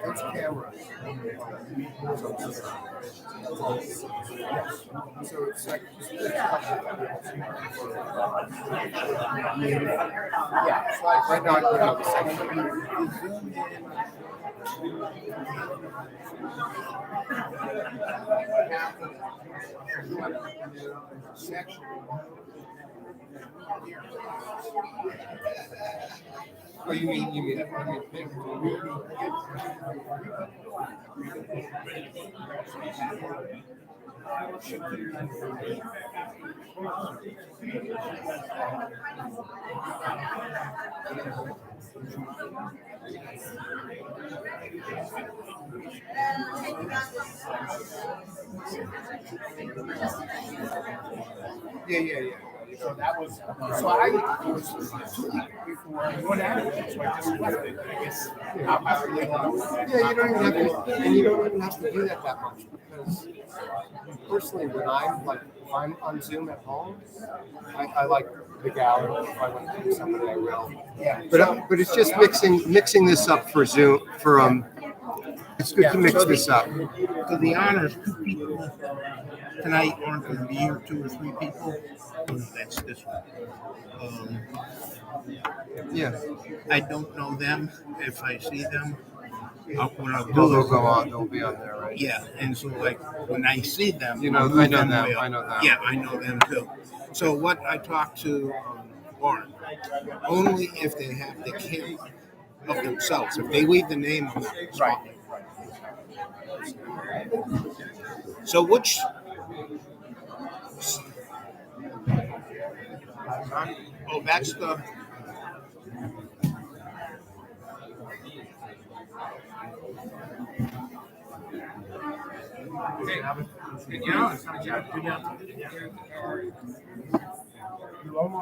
It's camera. So it's like yeah, it's like right now I put out the section. Section. Oh, you mean big? Yeah. So that was. So I was before what happened. So I just left it. I guess. Yeah, you don't even have to, and you don't even have to do that much because personally, when I'm on Zoom at home, I like the gallery. If I want to do somebody, I will. Yeah. But it's just mixing this up for Zoom for It's good to mix this up. To be honest, 2 people tonight aren't going to be here. 2 or 3 people. Oh, no, that's this one. Yeah. I don't know them. If I see them, They'll be on there, right? Yeah, and so like when I see them, I know them. Yeah, I know them too. So what I talked to Lauren, only if they have the camera of themselves. If they leave the name on it, right. So which? Oh, that's the.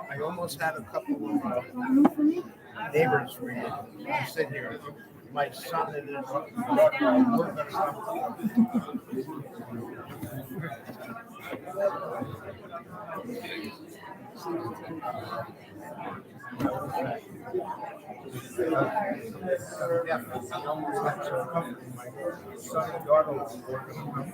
I almost had a couple of neighbors who sit here. My son and his daughter work on something. Yeah, I almost had a couple. My son and daughter was working on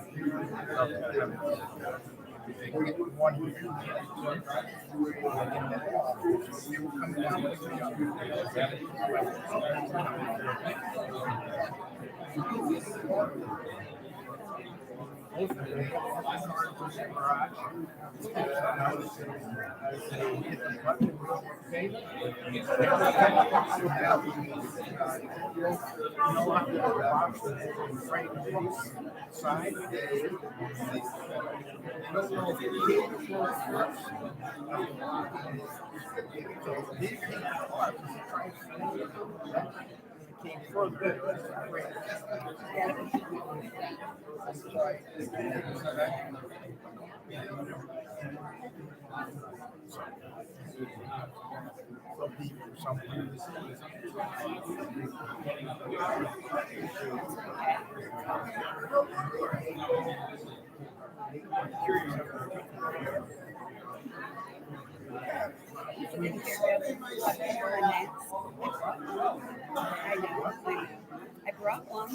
I brought one.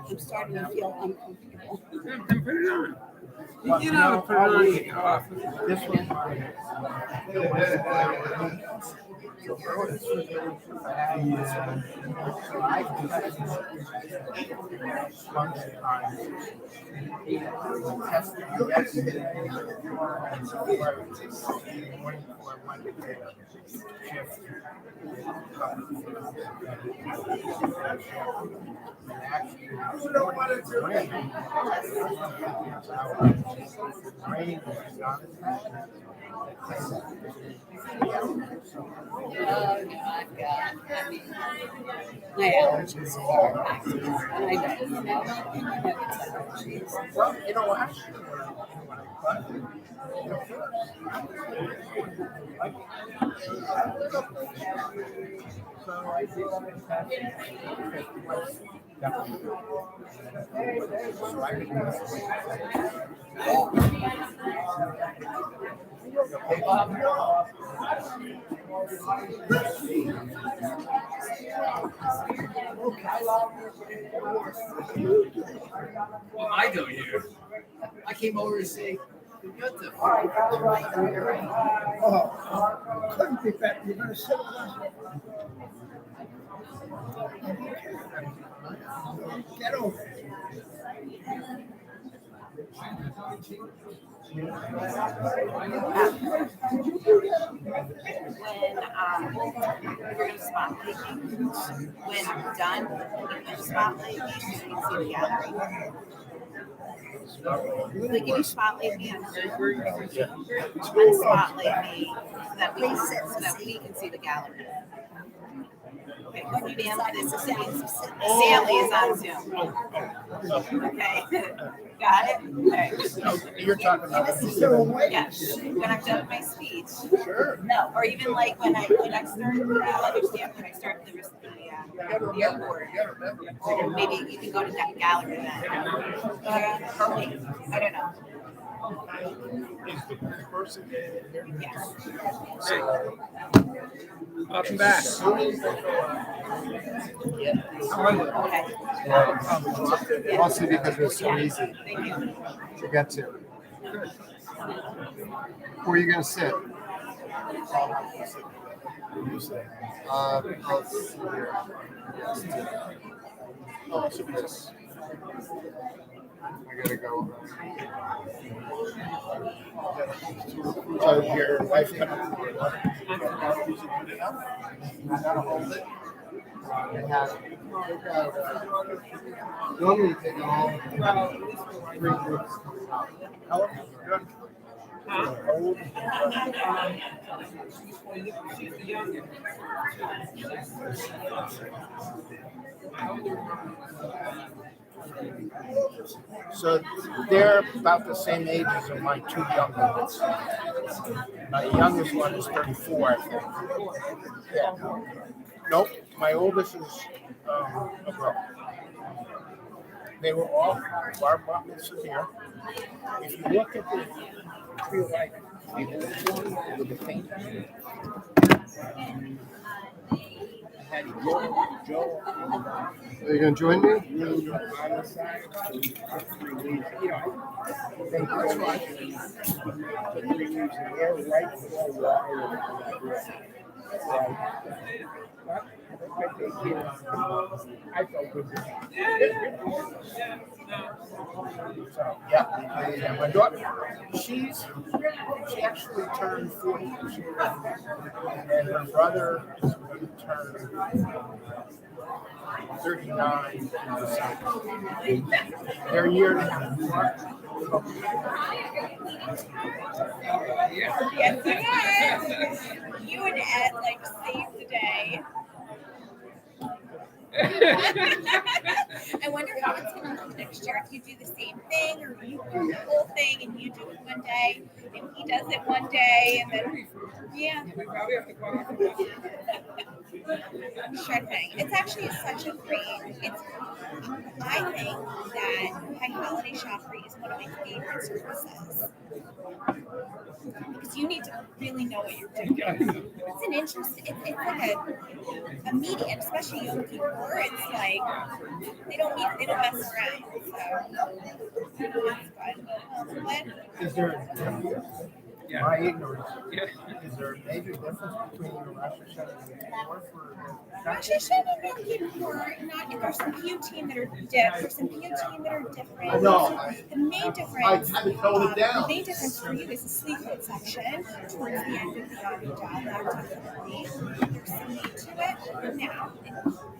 I'm starting to feel uncomfortable. Then put it on. You know, Put it on your coffee. This one. My allergies are active, and I know, it's allergies. Well, last year when I applied, so I did some fantastic. Definitely. So I Well, I know you. I came over to say, what the fuck? couldn't be better. You're gonna sit with us. Get over it. When we're going to spotlight me, when I'm done, you can spotlight me so you can see the gallery. Like, can you spotlight me? Unspotlight me so that we can see the gallery. Okay, Stanley is on Zoom. Okay, got it? Okay. You're talking about Yes, when I'm done with my speech. Sure. No, or even like when I start, when I start the airport. Maybe you can go to that gallery then. Or wait, I don't know. Yes. Up and back. Okay. Mostly because it was so easy Thank you. to get to. Where are you going to sit? I'll sit here. Yes. I gotta go. So your wife coming to your I gotta hold it. They have, normally take it all 3 groups coming out. How good? Old. She's the youngest. So they're about the same age as my 2 younger ones. My youngest one is 34, I think. Yeah. Nope. My oldest is a girl. They were all Barb Butlins here. If you look at the tree of life, with the paint. I had Joe Are you going to join me? on the side. 3 leaves. They put 3 leaves in there right before water. I felt good. So, yeah, my daughter, she actually turned 40, and her brother is going to turn 39 in December. They're a year and a half. Yes, you and Ed like saved the day. I wonder how it's going to look next year if you do the same thing, or you do the whole thing and you do it one day and he does it one day, and then We probably have to call it. sure thing. It's actually such a great. I think that High Holiday Shoppery is one of my favorite services. Because you need to really know what you're doing. It's an interest. It's like a medium, especially young people. It's like they don't mess around. So that's good. What? Is there my ignorance? Is there a major difference between the Rosh Hashanah and the Kippur for Rosh Hashanah and Yom Kippur, there's some piyutim that are different. No. The main difference. I had to tone it down. The main difference for you is the sleep section towards the end of the Amidah. That definitely there's some need to it. Now,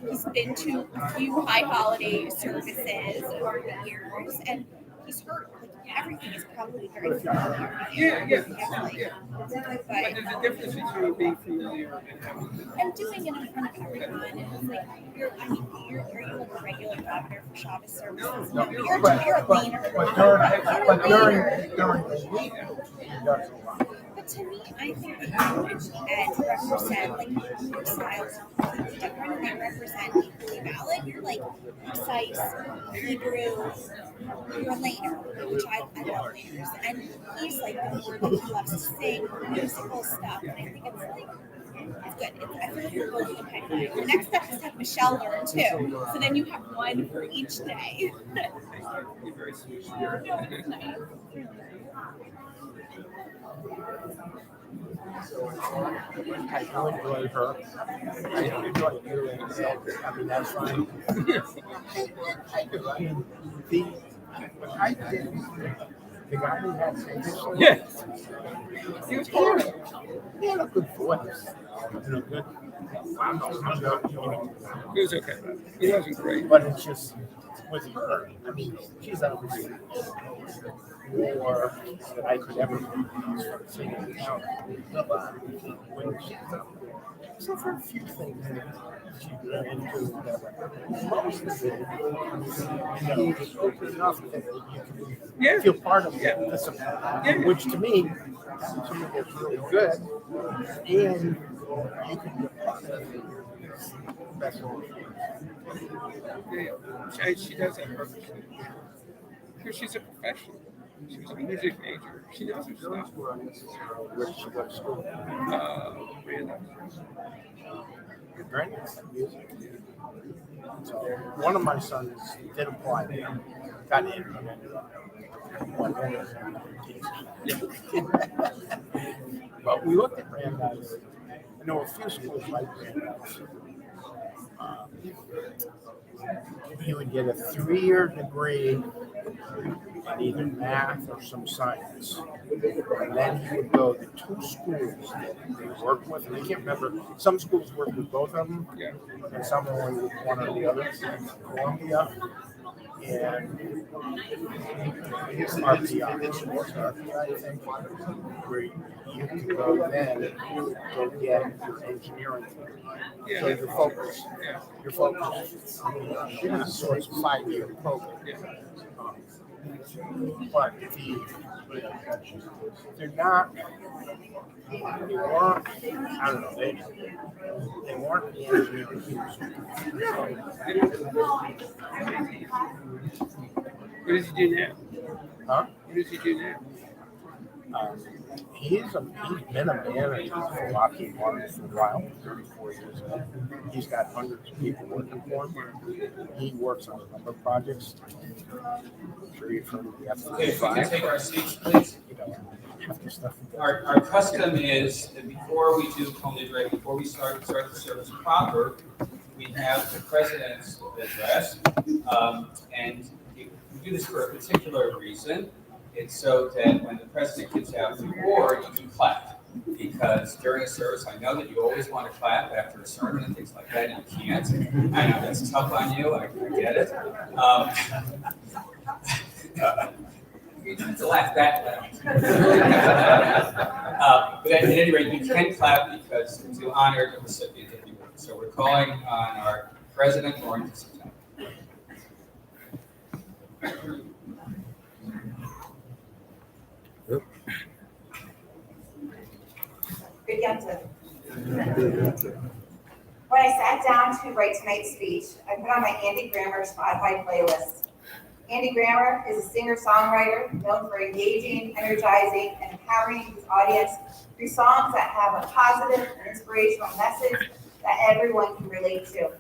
he's been to a few high holiday services over the years, and he's hurt. Like everything is probably very familiar. Yeah. But There's a difference between being familiar and having. and doing it in front of everyone, and it's like are you like a regular governor for Shabbos services? No, you're a leaner. But during the week, he does a lot. But to me, I think and represent like your styles are completely different, and they represent equally valid. You're like precise, Hebrew, you're a laner, which I love laners, and he's like he loves to sing musical stuff, and I think it's like it's good. I feel like we're both okay. The next step is to have Michelle learn too, so then you have one for each day. You're very sweet. No, it's nice. I do enjoy her. I do enjoy you and so I mean that's fine. I do. I mean I did the guy who had previously. Yeah. He was hard. He had a good voice. You know, good. He was okay. He wasn't great. But it's just with her. I mean, she's obviously more than I could ever sing out. When she's up. So for a few things that she ran into, whatever. Most of it, it's open enough that you can feel part of the discipline, which to me is really good. And you can be a part of it. That's all. Yeah. She does that purposely. Because she's a professional. She was a music major. She knows her stuff. Where did she go to school? Random. Right? Music. So one of my sons did apply there, got in, and ended up but we looked at Brandeis. I know a few schools like Brandeis. You would get a 3-year degree in either math or some science. And then he would go to 2 schools that they work with. And I can't remember, some schools work with both of them, and some only with one or the other. Columbia and RPI, I think, where you can go then go get your engineering. So your focus. So it's a 5-year program. But they're not, they weren't, I don't know, they weren't the engineering teams. What does he do now? Huh? What does he do now? He's been a manager for Lockheed Martin for a while, 34 years old. He's got hundreds of people working for him. He works on a number of projects. I'm sure you've heard of the F-35. Okay, if we can take our seats, please. Our custom is that before we do Kol Nidre, before we start the service proper, we have the president's address, and we do this for a particular reason. It's so that when the president gets out the board, you can clap. Because during a service, I know that you always want to clap after a sermon and things like that, and you can't. I know that's tough on you. I get it. You don't have to laugh that loud. But at any rate, you can clap because to honor the recipient of the award. So we're calling on our president, Lauren, to sit down. Good Yom When I sat down to write tonight's speech, I put on my Andy Grammer Spotify playlist. Andy Grammer is a singer-songwriter known for engaging, energizing, and empowering his audience through songs that have a positive and inspirational message that everyone can relate to.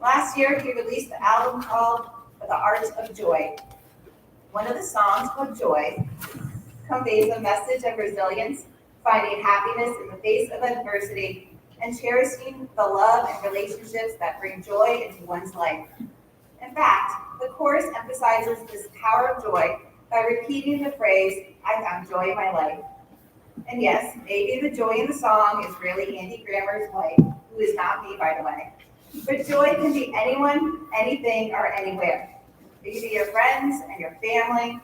Last year, he released the album called The Art of Joy. One of the songs, called Joy, conveys a message of resilience, finding happiness in the face of adversity, and cherishing the love and relationships that bring joy into one's life. In fact, the chorus emphasizes this power of joy by repeating the phrase, "I found joy in my life." And yes, maybe the joy in the song is really Andy Grammer's wife, who is not me, by the way. But joy can be anyone, anything, or anywhere. It could be your friends and your family,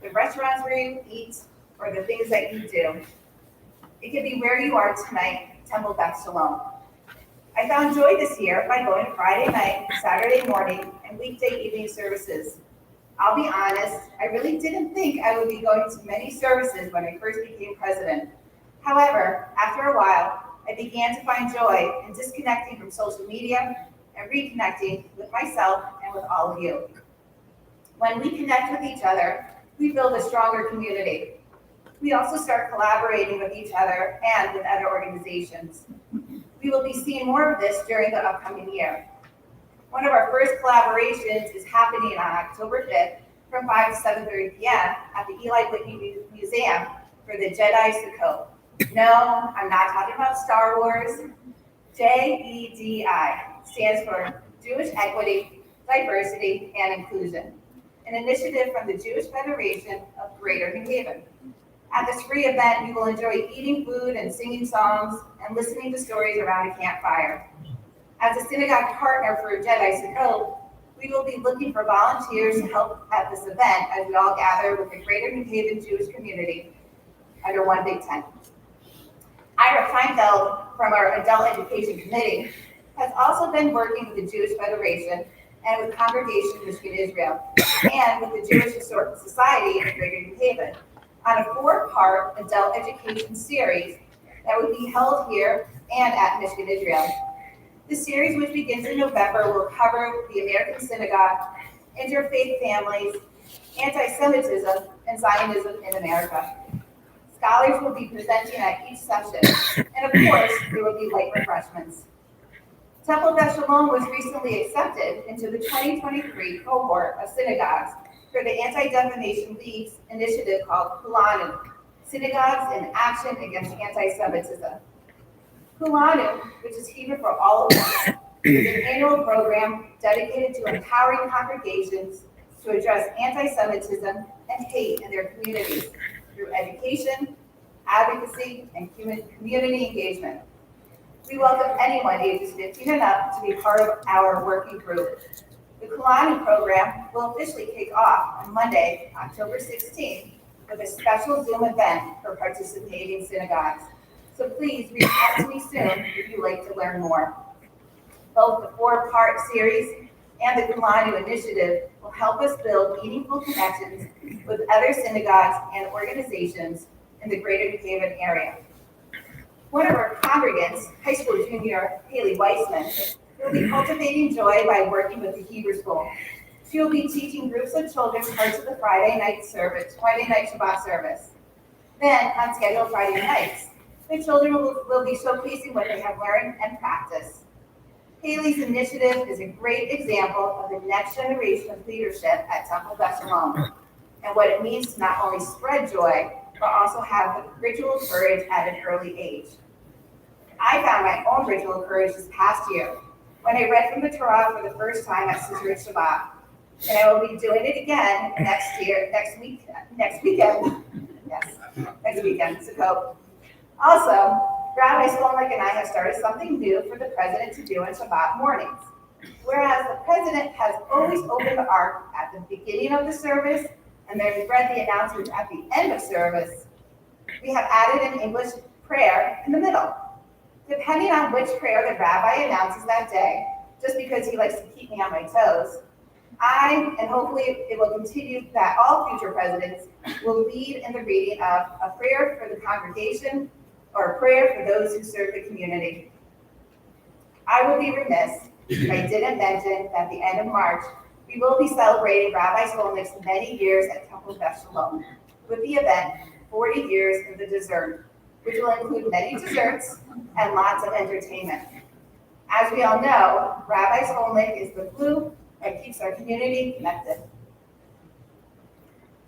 the restaurants where you eat, or the things that you do. It could be where you are tonight, Temple Beth Shalom. I found joy this year by going Friday night, Saturday morning, and weekday evening services. I'll be honest, I really didn't think I would be going to many services when I first became president. However, after a while, I began to find joy in disconnecting from social media and reconnecting with myself and with all of you. When we connect with each other, we build a stronger community. We also start collaborating with each other and with other organizations. We will be seeing more of this during the upcoming year. One of our first collaborations is happening on October 5th from 5 to 7:30 p.m. at the Eli Whitney Museum for the Jedi Sukkot. No, I'm not talking about Star Wars. JEDI stands for Jewish Equity, Diversity, and Inclusion, an initiative from the Jewish Federation of Greater New Haven. At this free event, you will enjoy eating food and singing songs and listening to stories around a campfire. As a synagogue partner for Jedi Sukkot, we will be looking for volunteers to help at this event as we all gather with the Greater New Haven Jewish community under one big tent. Ira Feinfeld from our Adult Education Committee has also been working with the Jewish Federation and with Congregation Michigan Israel and with the Jewish Historical Society in Greater New Haven on a 4-part adult education series that would be held here and at Michigan Israel. The series, which begins in November, will cover the American Synagogue, interfaith families, anti-Semitism, and Zionism in America. Scholars will be presenting at each session, and of course, there will be light refreshments. Temple Beth Shalom was recently accepted into the 2023 cohort of synagogues for the Anti-Defamation League's initiative called Kulanu, Synagogues in Action Against Anti-Semitism. Kulanu, which is Hebrew for all of us, is an annual program dedicated to empowering congregations to address anti-Semitism and hate in their communities through education, advocacy, and community engagement. We welcome anyone ages 15 and up to be part of our working group. The Kulanu program will officially kick off on Monday, October 16th, with a special Zoom event for participating synagogues. So please reach out to me soon if you'd like to learn more. Both the 4-part series and the Kulanu initiative will help us build meaningful connections with other synagogues and organizations in the Greater New Haven area. One of our congregants, high school junior Haley Weissman, will be cultivating joy by working with the Hebrew School. She will be teaching groups of children parts of the Friday night Shabbat service. Then, on scheduled Friday nights, the children will be showcasing what they have learned and practiced. Haley's initiative is a great example of the next generation of leadership at Temple Beth Shalom and what it means to not only spread joy, but also have the ritual courage at an early age. I found my own ritual courage this past year when I read from the Torah for the first time at Sederot Shabbat, and I will be doing it again next weekend, Sukkot. Also, Rabbi Skolnick and I have started something new for the president to do on Shabbat mornings. Whereas the president has always opened the ark at the beginning of the service and then read the announcements at the end of service, we have added an English prayer in the middle. Depending on which prayer the rabbi announces that day, just because he likes to keep me on my toes, and hopefully it will continue that all future presidents will lead in the reading of a prayer for the congregation or a prayer for those who serve the community. I would be remiss if I didn't mention that at the end of March, we will be celebrating Rabbi Skolnick's many years at Temple Beth Shalom with the event 40 Years of the Dessert, which will include many desserts and lots of entertainment. As we all know, Rabbi Skolnick is the glue that keeps our community connected.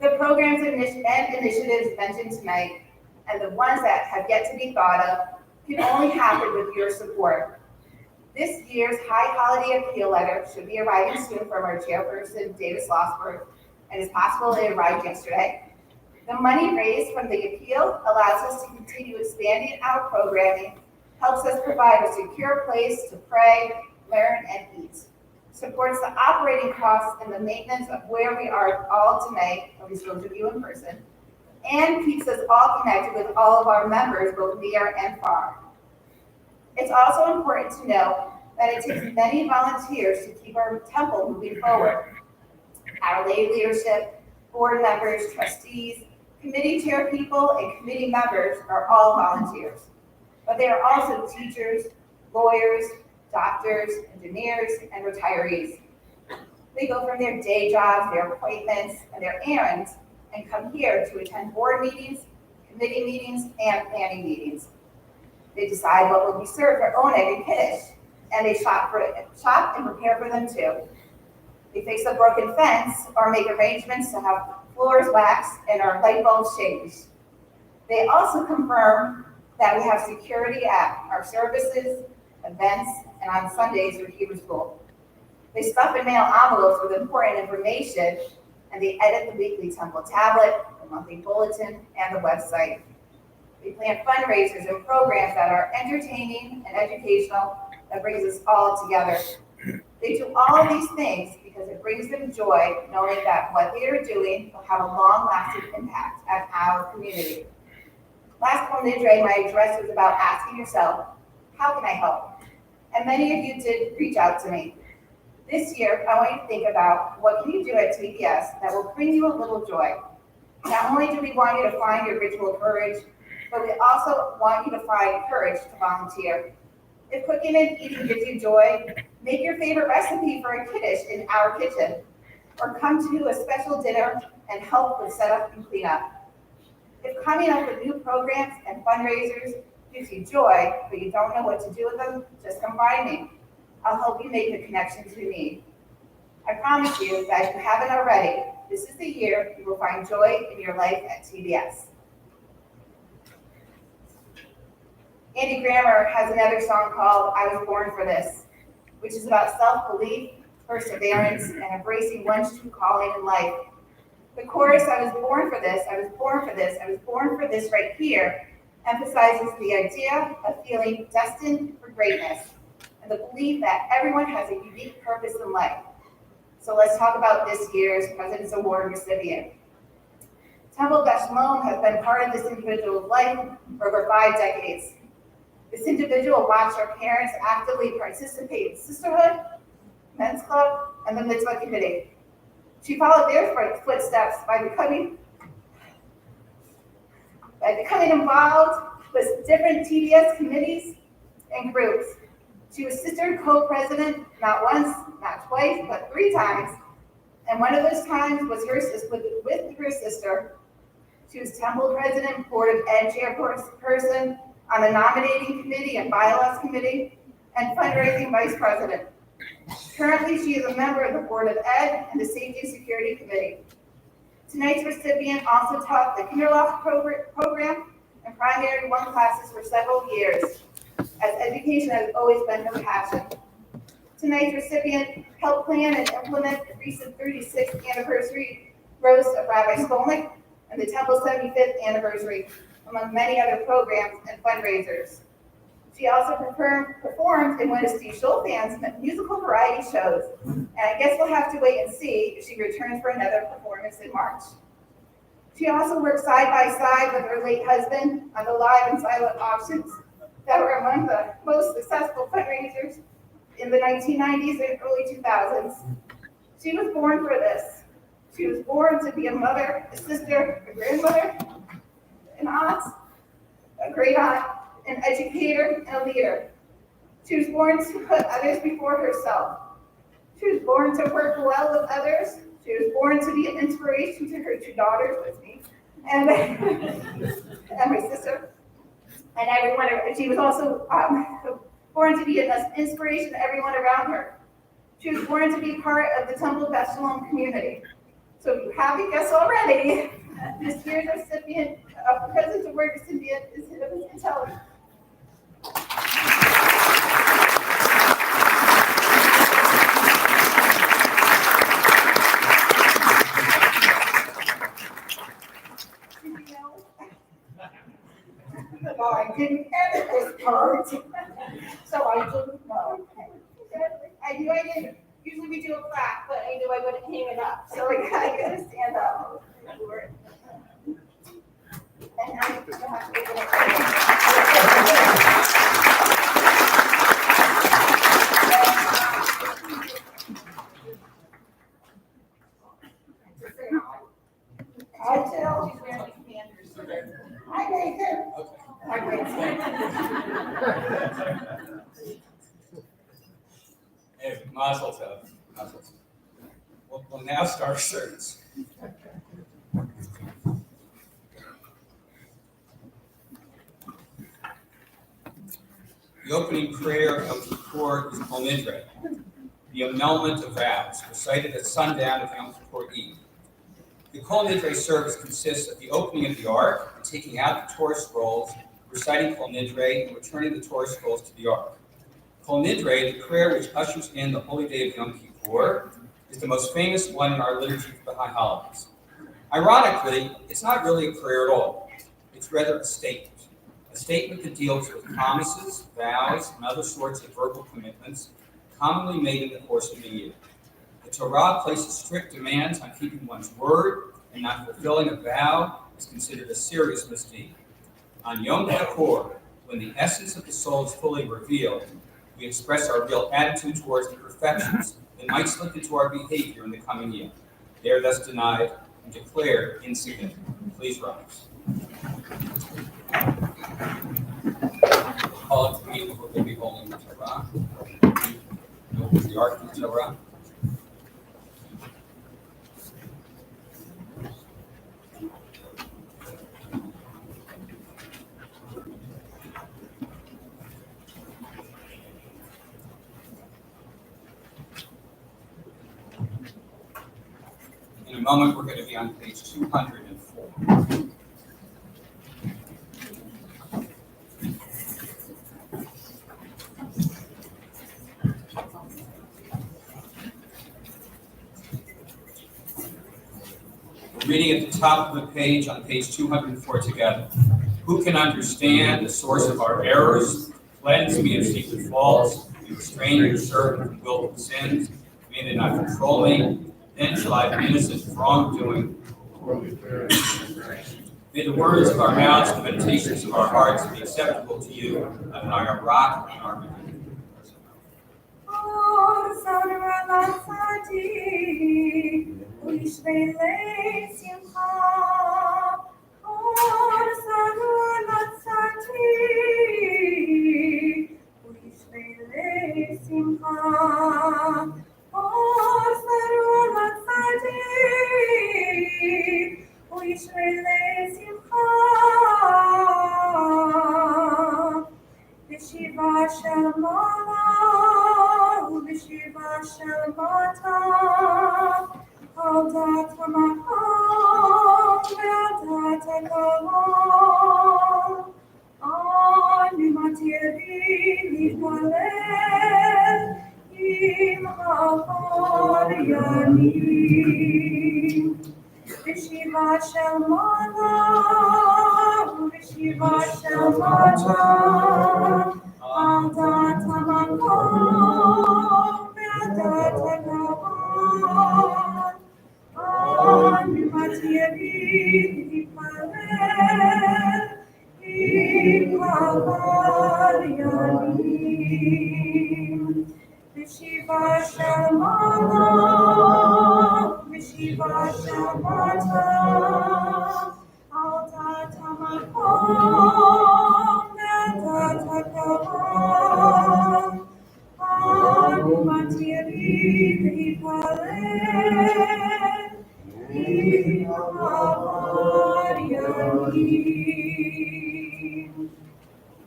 The programs and initiatives mentioned tonight, and the ones that have yet to be thought of, can only happen with your support. This year's High Holiday Appeal letter should be arriving soon from our chairperson, Davis Lossberg, and it's possible it arrived yesterday. The money raised from the appeal allows us to continue expanding our programming, helps us provide a secure place to pray, learn, and eat. supports the operating costs and the maintenance of where we are all tonight, at least those of you in person, and keeps us all connected with all of our members, both near and far. It's also important to know that it takes many volunteers to keep our temple moving forward. Our lay leadership, board members, trustees, committee chair people, and committee members are all volunteers. But they are also teachers, lawyers, doctors, engineers, and retirees. They go from their day jobs, their appointments, and their errands, and come here to attend board meetings, committee meetings, and planning meetings. They decide what will be served for Oneg and Kiddush, and they shop and prepare for them too. They fix a broken fence or make arrangements to have floors waxed and our light bulbs changed. They also confirm that we have security at our services, events, and on Sundays for Hebrew school. They stuff and mail envelopes with important information, and they edit the weekly temple tablet, the monthly bulletin, and the website. They plan fundraisers and programs that are entertaining and educational that brings us all together. They do all of these things because it brings them joy knowing that what they are doing will have a long-lasting impact at our community. Last Kol Nidre, my address was about asking yourself, how can I help? And many of you did reach out to me. This year, I want you to think about what can you do at TBS that will bring you a little joy. Not only do we want you to find your ritual courage, but we also want you to find courage to volunteer. If cooking and eating gives you joy, make your favorite recipe for a kiddush in our kitchen, or come to a special dinner and help with setup and cleanup. If coming up with new programs and fundraisers gives you joy, but you don't know what to do with them, just come find me. I'll help you make the connections you need. I promise you that if you haven't already, this is the year you will find joy in your life at TBS. Andy Grammer has another song called I Was Born for This, which is about self-belief, perseverance, and embracing one's true calling in life. The chorus, I was born for this, I was born for this, I was born for this right here, emphasizes the idea of feeling destined for greatness and the belief that everyone has a unique purpose in life. So let's talk about this year's President's Award recipient. Temple Shalom has been part of this individual's life for over 5 decades. This individual watched her parents actively participate in sisterhood, men's club, and the mitzvah committee. She followed their footsteps by becoming involved with different TBS committees and groups. She was sister co-president not once, not twice, but 3 times. And one of those times was with her sister. She was temple president, board of ed chairperson, on the nominating committee and bylaws committee, and fundraising vice president. Currently, she is a member of the board of ed and the safety and security committee. Tonight's recipient also taught the Kinderloch program and primary 1 classes for several years, as education has always been her passion. Tonight's recipient helped plan and implement the recent 36th anniversary roast of Rabbi Skolnick and the Temple's 75th anniversary, among many other programs and fundraisers. She also performed in one of Steve Schulfan's musical variety shows, and I guess we'll have to wait and see if she returns for another performance in March. She also worked side by side with her late husband on the live and silent auctions that were among the most successful fundraisers in the 1990s and early 2000s. She was born for this. She was born to be a mother, a sister, a grandmother, an aunt, a great aunt, an educator, and a leader. She was born to put others before herself. She was born to work well with others. She was born to be an inspiration to her 2 daughters, with me, and my sister, and everyone. She was also born to be an inspiration to everyone around her. She was born to be part of the Temple Beth Shalom community. So if you haven't guessed already, this year's recipient, President's Award recipient, is Hillary Intelli. No, I didn't edit this part, so I didn't know. I knew I didn't. Usually you could do a crack, but I knew I wouldn't hang it up. So I gotta stand up. And now you have to open it. I tell she's wearing commanders. Hi, Nathan. Hi, Nathan. Hey, Mazel tov. Mazel tov. We'll now start our service. The opening prayer of the Kippur is Kol Nidre, the annulment of vows, recited at sundown of Yom Kippur Eve. The Kol Nidre service consists of the opening of the Ark and taking out the Torah scrolls, reciting Kol Nidre, and returning the Torah scrolls to the Ark. Kol Nidre, the prayer which ushers in the holy day of Yom Kippur, is the most famous one in our liturgy for the high holidays. Ironically, it's not really a prayer at all. It's rather a statement that deals with promises, vows, and other sorts of verbal commitments commonly made in the course of the year. The Torah places strict demands on keeping one's word, and not fulfilling a vow is considered a serious misdeed. On Yom Kippur, when the essence of the soul is fully revealed, we express our real attitude towards the perfections that might slip into our behavior in the coming year. They are thus denied and declared insignificant. Please rise. Call it to me, we're going to be holding the Torah. The Ark of the Torah. In a moment, we're going to be on page 204. Reading at the top of the page on page 204 together. Who can understand the source of our errors? Cleanse me of secret faults. You restrain your servant from willful sins. May they not control me. Then shall I be innocent of wrongdoing. May the words of our mouths and the meditations of our hearts be acceptable to you, Adonai, our rock and our redeemer. Shiva Shalmala, Shiva Shalmata, Aldat Hamaham, Aldat Hakalam, Animatiri, Nipalel, Imahariani, Shiva Shalmala, Shiva Shalmata, Aldat Hamaham, Aldat Hakalam, Animatiri, Nipalel, Imahariani, Shiva Shalmala, Shiva Shalmata, Aldat Hamaham, Aldat Hakalam, Animatiri, Nipalel, Imahariani.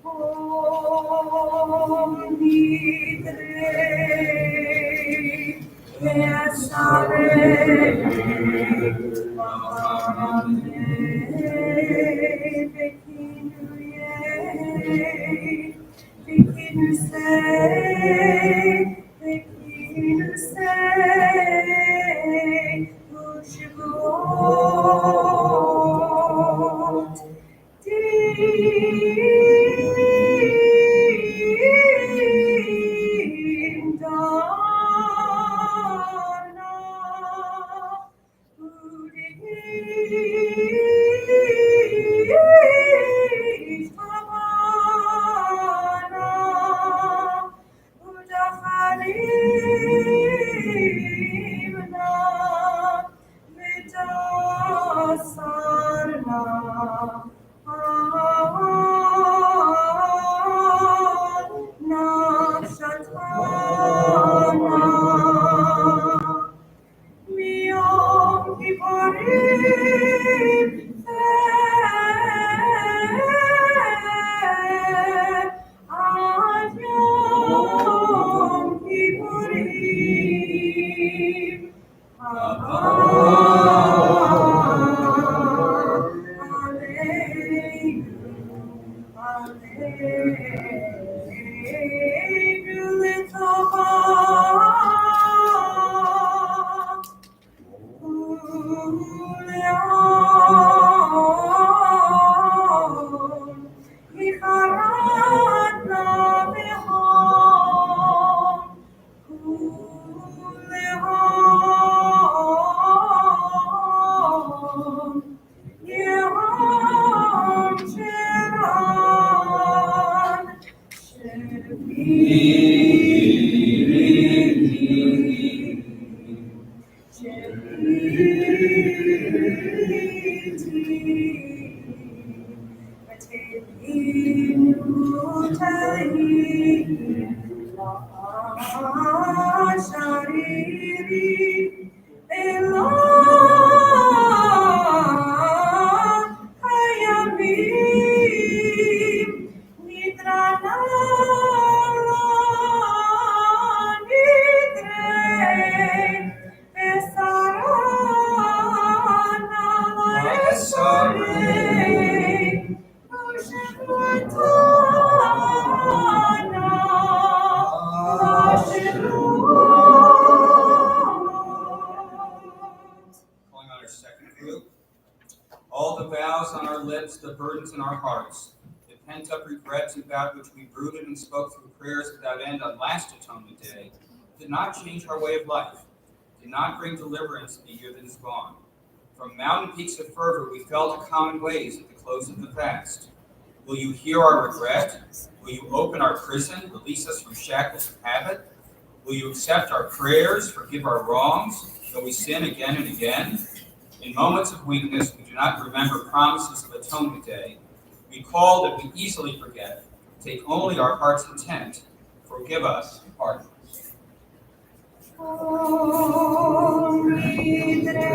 Kol Nidre, Ve'asare, V'amane, Ve'kinuye, Ve'kinusei, U'shavuot, Dim Calling on our second group. All the vows on our lips, the burdens in our hearts, the pent-up regrets about which we brooded and spoke through prayers without end on last Atonement Day, did not change our way of life, did not bring deliverance in the year that is gone. From mountain peaks of fervor, we fell to common ways at the close of the fast. Will you hear our regret? Will you open our prison, release us from shackles of habit? Will you accept our prayers, forgive our wrongs, though we sin again and again? In moments of weakness, we do not remember promises of Atonement Day. We call that we easily forget. Take only our heart's intent. Forgive us, pardon us. Kol Nidre,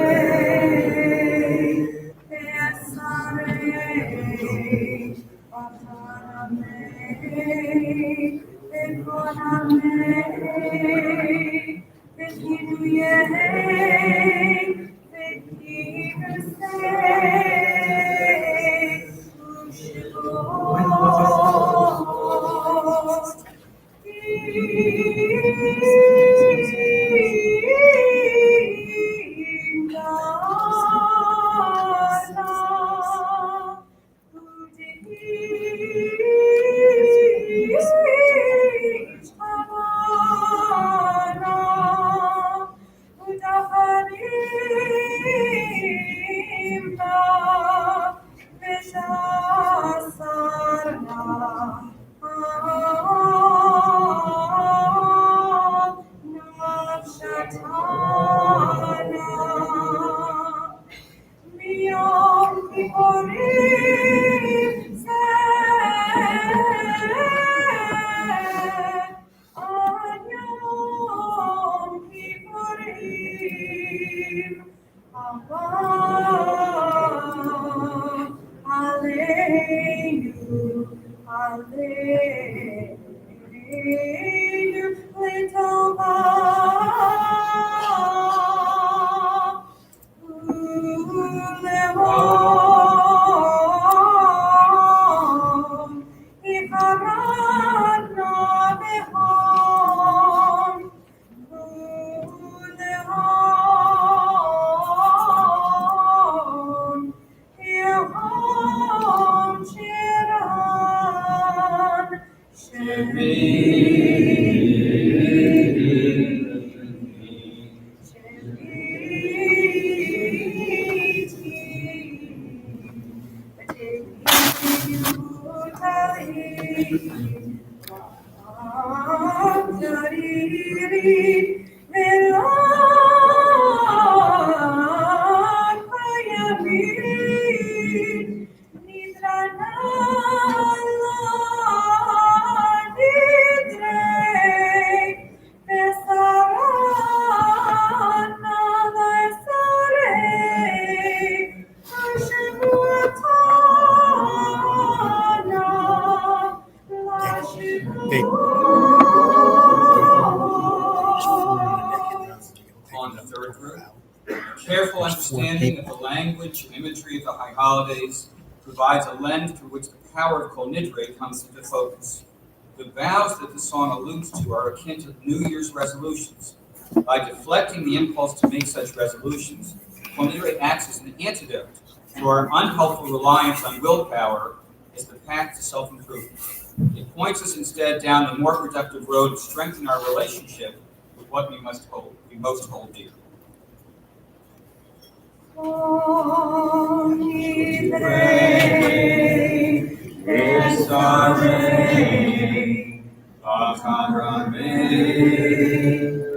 Pesare, Patarame, Peconame, Pekinuye, Pekirse, Ushibot, language and imagery of the high holidays provides a lens through which the power of Kol Nidre comes into focus. The vows that the song alludes to are akin to New Year's resolutions. By deflecting the impulse to make such resolutions, Kol Nidre acts as an antidote to our unhelpful reliance on willpower as the path to self-improvement. It points us instead down the more productive road to strengthen our relationship with what we most hold dear. Kol Nidre, Esare, Akarame,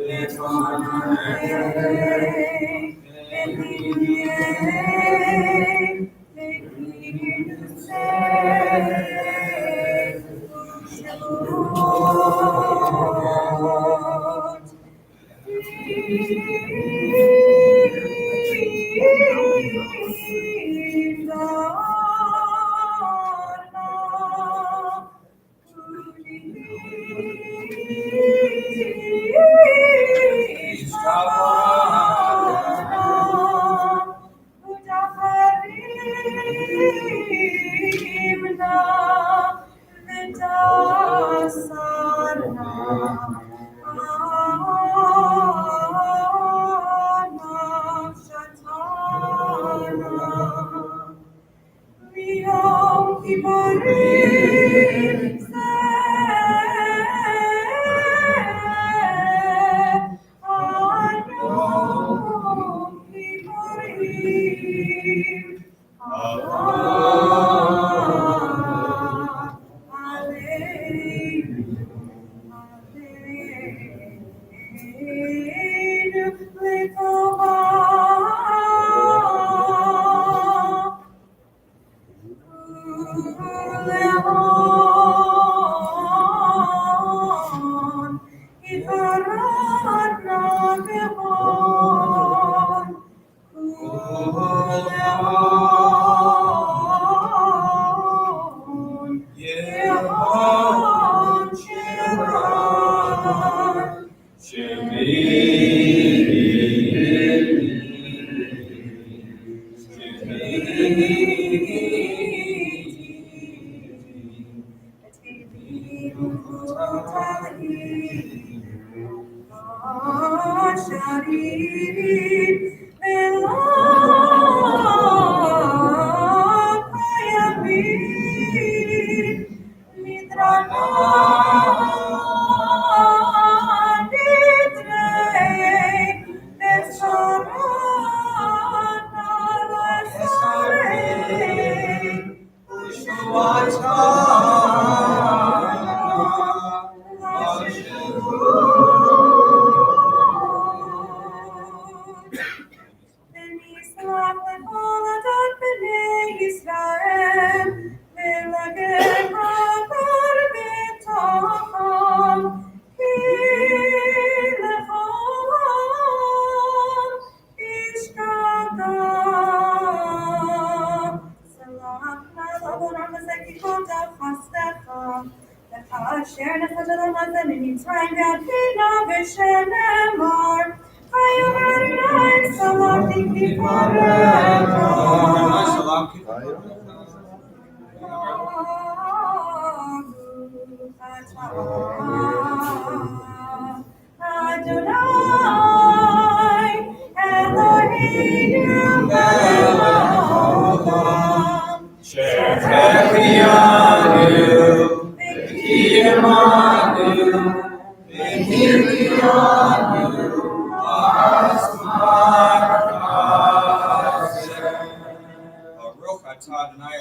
Ekanare, Ekinye,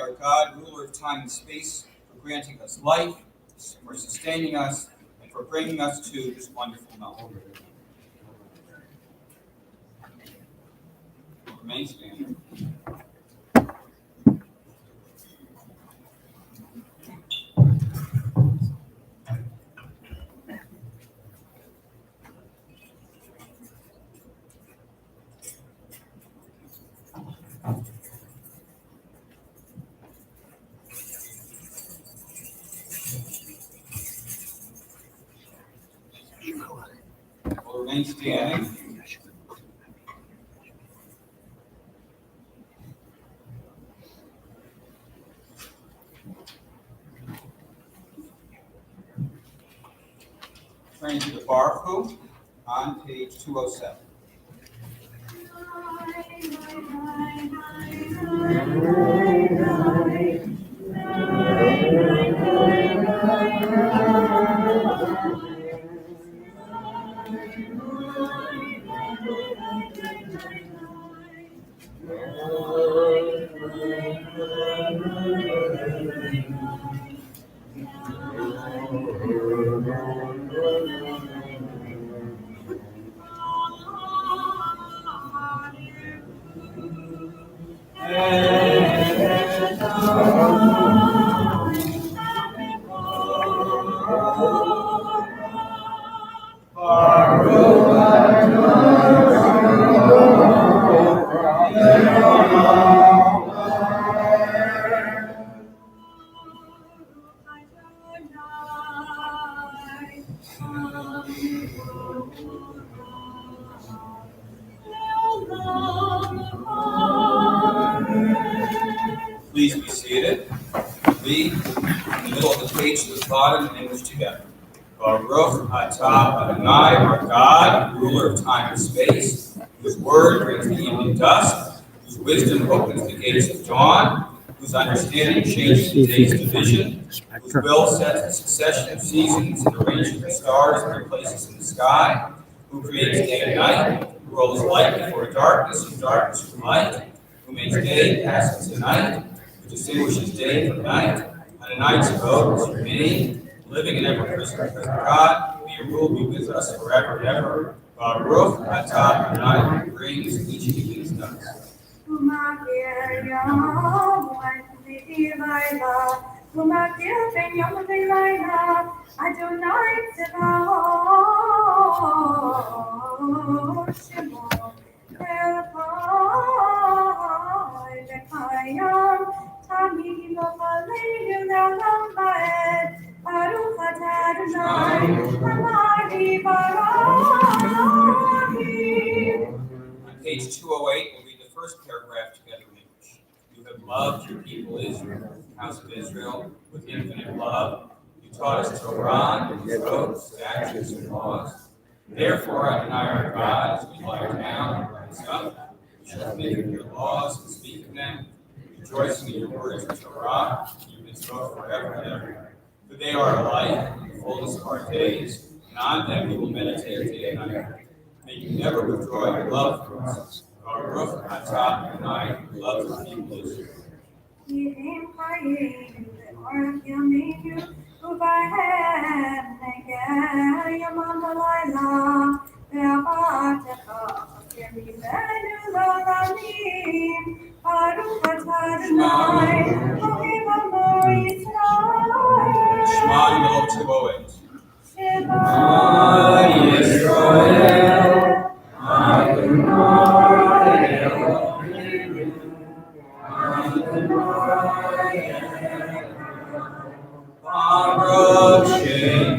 Our God, ruler of time and space, for granting us life, for sustaining us, and for bringing us to this wonderful moment. Remain standing. We'll remain standing. turning to the Baruch on page 207. Please be seated. Read in the middle of the page to the bottom in English together. Baruch atah Adonai, our God, ruler of time and space, whose word brings the evening dusk, whose wisdom opens the gates of dawn, whose understanding changes the day's division, whose will sets the succession of seasons and arranges the stars in their places in the sky, who creates day and night, who rolls light before darkness and darkness from light, who makes day pass into night, who distinguishes day from night, and the night's abode is your name, living and ever present God, may your rule be with us forever and ever. Baruch atah Adonai, who brings each evening's dusk. On page 208, we'll read the first paragraph together in English. You have loved your people Israel, the house of Israel, with infinite love. You taught us Torah and mitzvot, statutes and laws. Therefore, Adonai our God, as we lie down and rise up, we shall think of your laws and speak of them, rejoicing in your words of Torah, your mitzvot forever and ever. For they are our life and the fullness of our days, and on them we will meditate day and night. May you never withdraw your love from us. Baruch atah Adonai, who loves his people Israel. Shema in 208. Shema Yisrael, Adonai Elohim, Adonai Baruch Shem.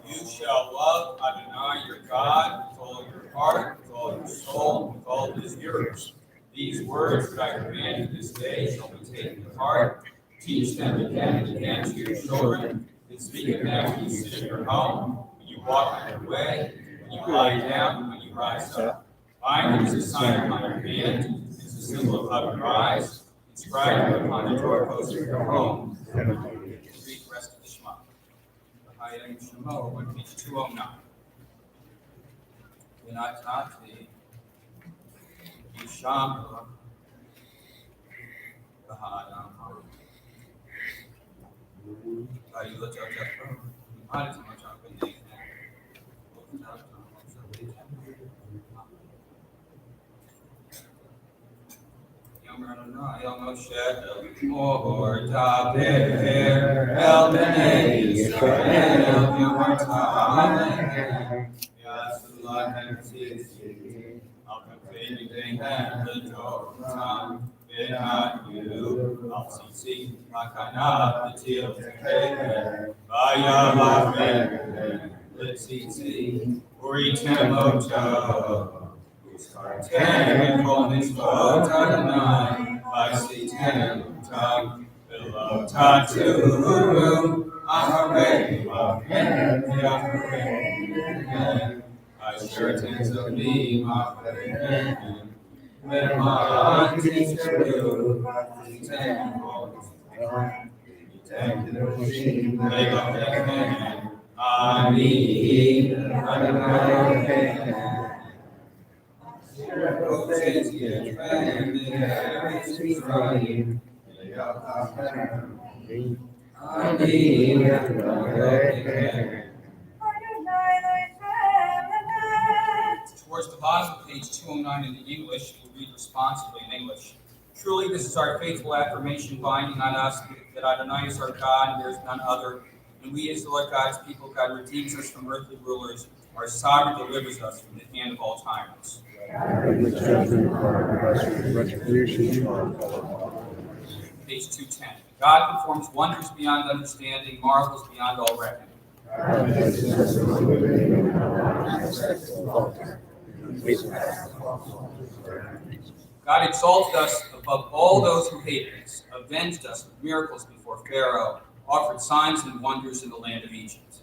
You shall love Adonai your God with all your heart, with all your soul, with all his yours. These words that I command you this day shall be taken to heart. Teach them again and again to your children, and speak of them when you sit in your home, when you walk on your way, when you lie down, and when you rise up. Bind it as a sign upon your hand, as a symbol of love and rise. Inscribed upon the doorpost of your home. Read the rest of the Shema. The Hayim Shema on page 209. Vinatati Yisham Bahadam. Or Taber El Bnei Yisrael Yomartam Yasulah Tzitzi Al Kafei Dehem L'Torah V'Hat Yu Al Tzitzi Makana V'Til Tekehem V'Yalachem L'Tzitzi Uritem Oto Ten Kol Nidre Adonai V'Sitem Tag V'Lo Tatu Amarei Lachem V'Yachem Ashertens of me Ma'arechem V'Ma'at Tishru V'Sitem Kol Nidre V'Lachem Ani Adonai Towards the bottom of page 209 in the English, we'll read responsibly in English. Truly, this is our faithful affirmation binding on us that Adonai is our God and there is none other. And we, as the Lord God's people, God redeems us from earthly rulers. Our sovereign delivers us from the hand of all tyrants. Page 210. God performs wonders beyond understanding, marvels beyond all reckoning. God exalted us above all those who hated us, avenged us with miracles before Pharaoh, offered signs and wonders in the land of Egypt.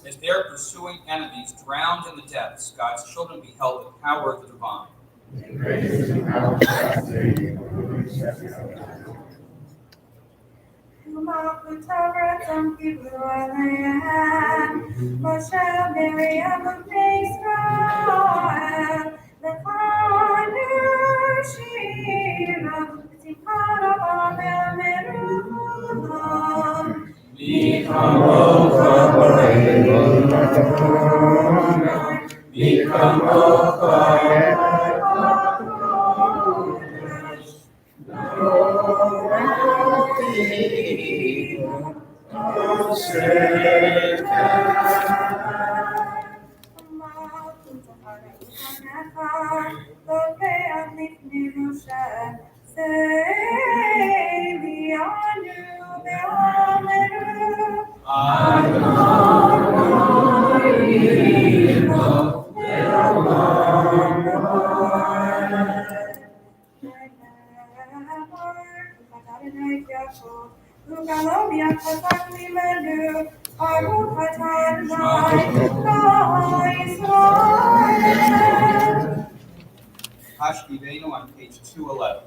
As their pursuing enemies drowned in the depths, God's children beheld the power of the divine. Hashkivenu on page 211.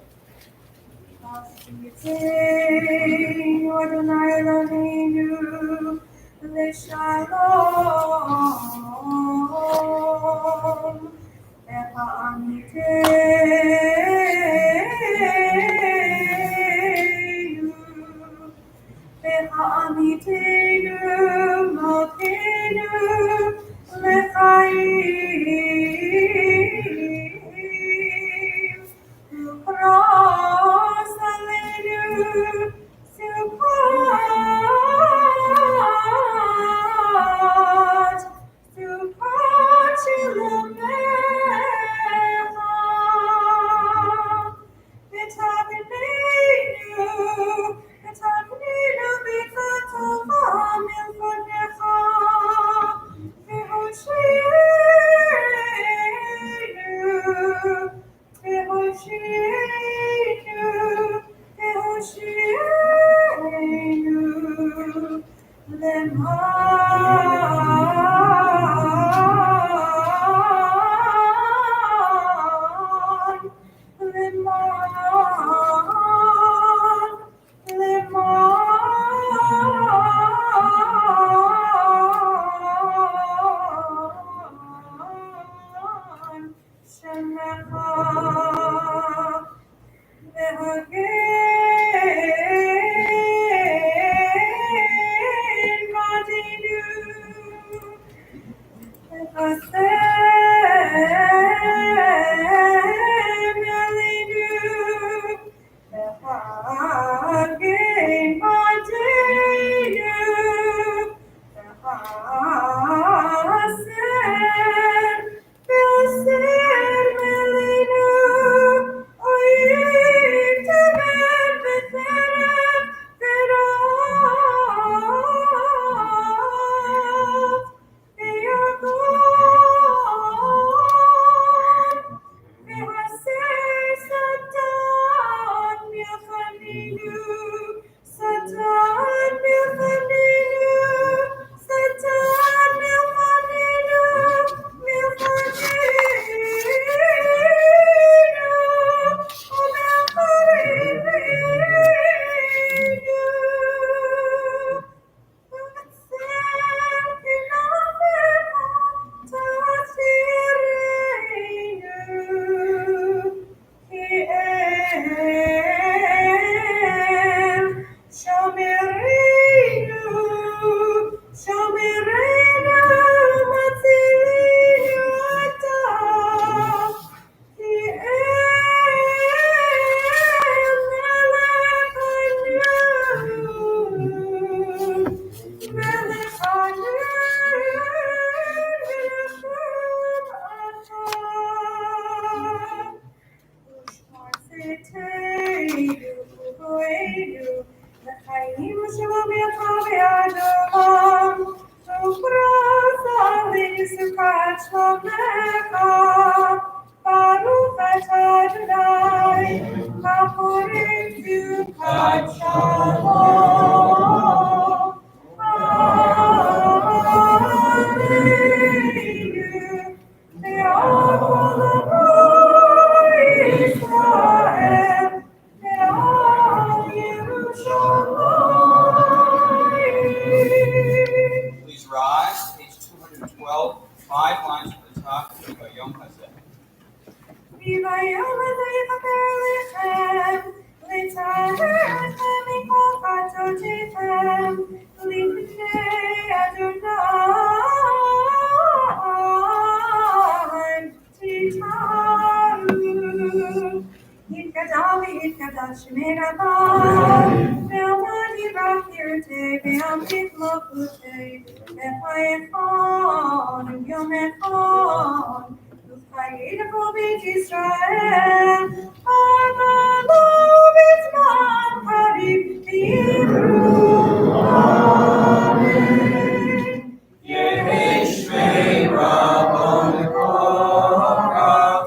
Baruch atah Adonai, haporim sukat shalom. Alleluia. Le'avol Israel, le'al Yerushalayim. Please rise, page 212, 5 lines from the top, by Yom Hazeh. Vivayom Lechem, L'Tzarechem Mikol Chatotichem, L'Ifnei Adonai Titaru. Yitkadal v'yitkadal Shemei Rabban, Ve'amad Yirach Yirtei, Ve'amrit Loputei, Ve'chayechon, Yom Echon. Vayikol Beit Yisrael, Amalu B'tzman Karim V'yivru. Amen. Yehi Shmei Rabban Korach.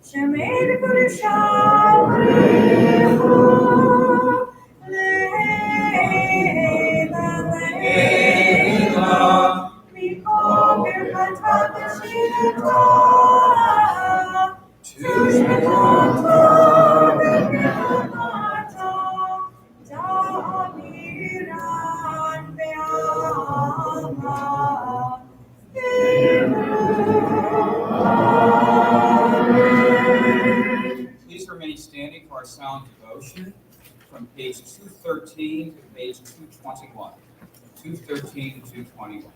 Shemeir Kurisham Rihu Leila Leila Mikol Birkat Shita Tushmata Birkata Damiran Be'alma Please remain standing for our sound devotion from page 213 to page 221. 213 to 221.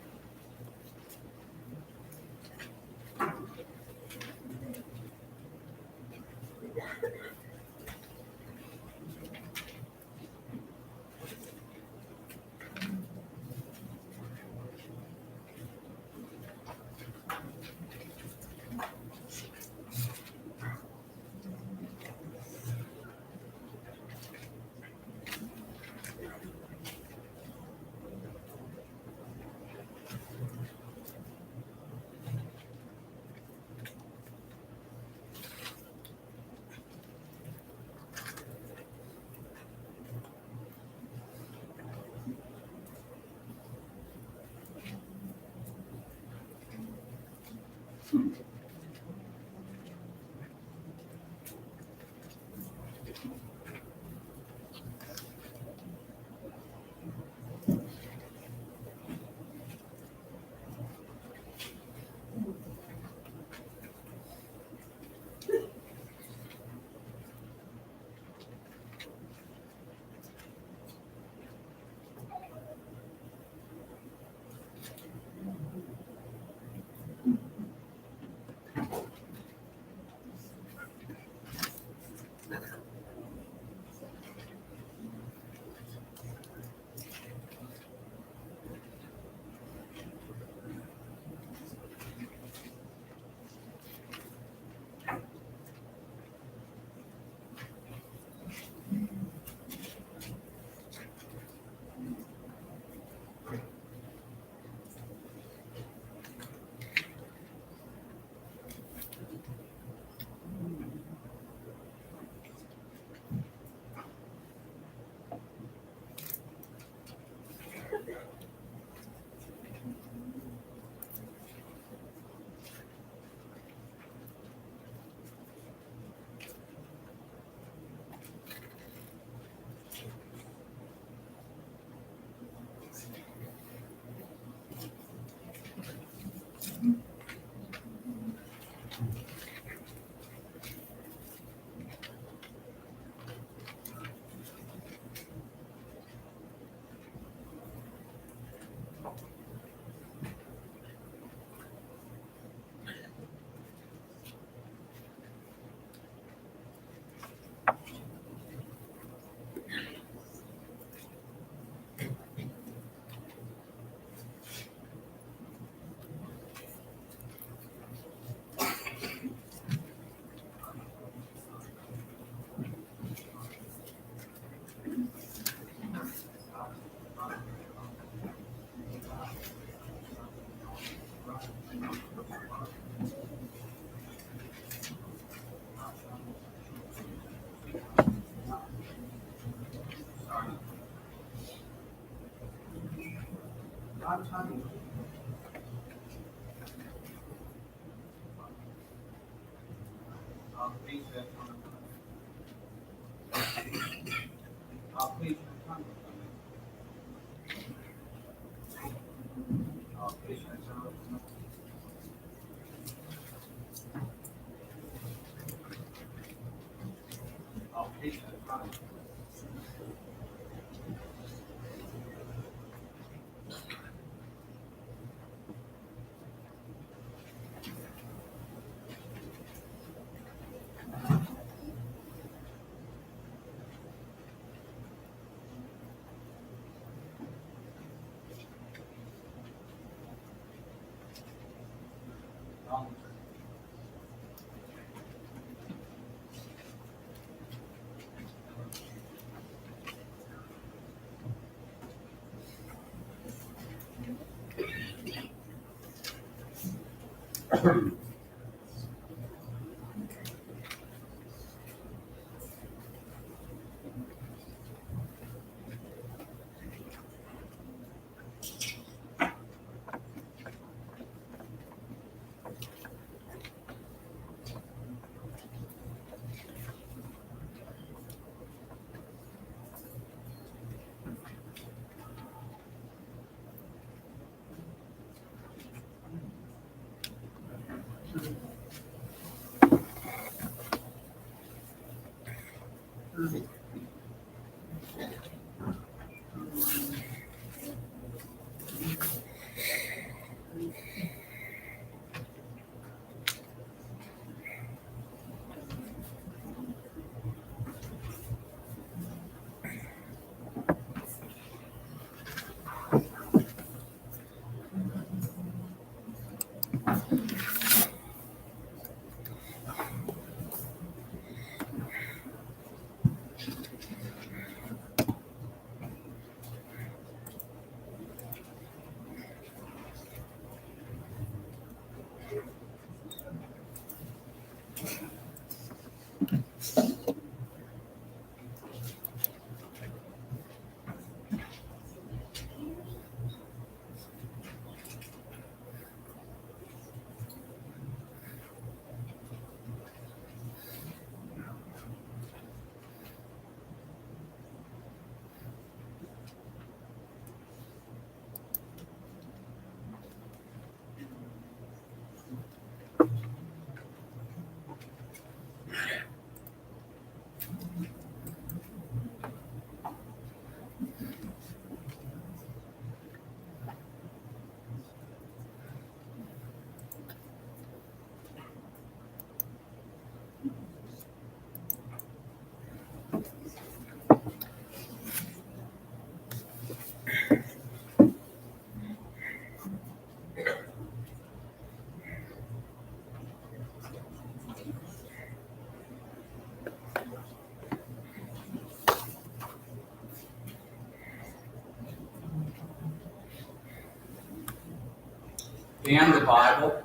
Ban the Bible.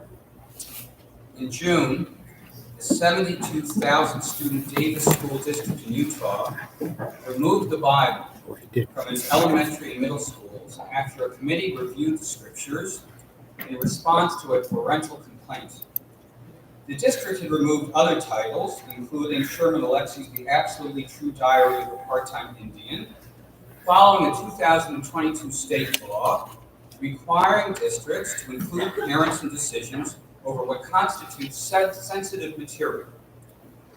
In June, the 72,000 student Davis School District in Utah removed the Bible from its elementary and middle schools after a committee reviewed the scriptures in response to a parental complaint. The district had removed other titles, including Sherman Alexi's The Absolutely True Diary of a Part-Time Indian, following a 2022 state law requiring districts to include parents in decisions over what constitutes sensitive material.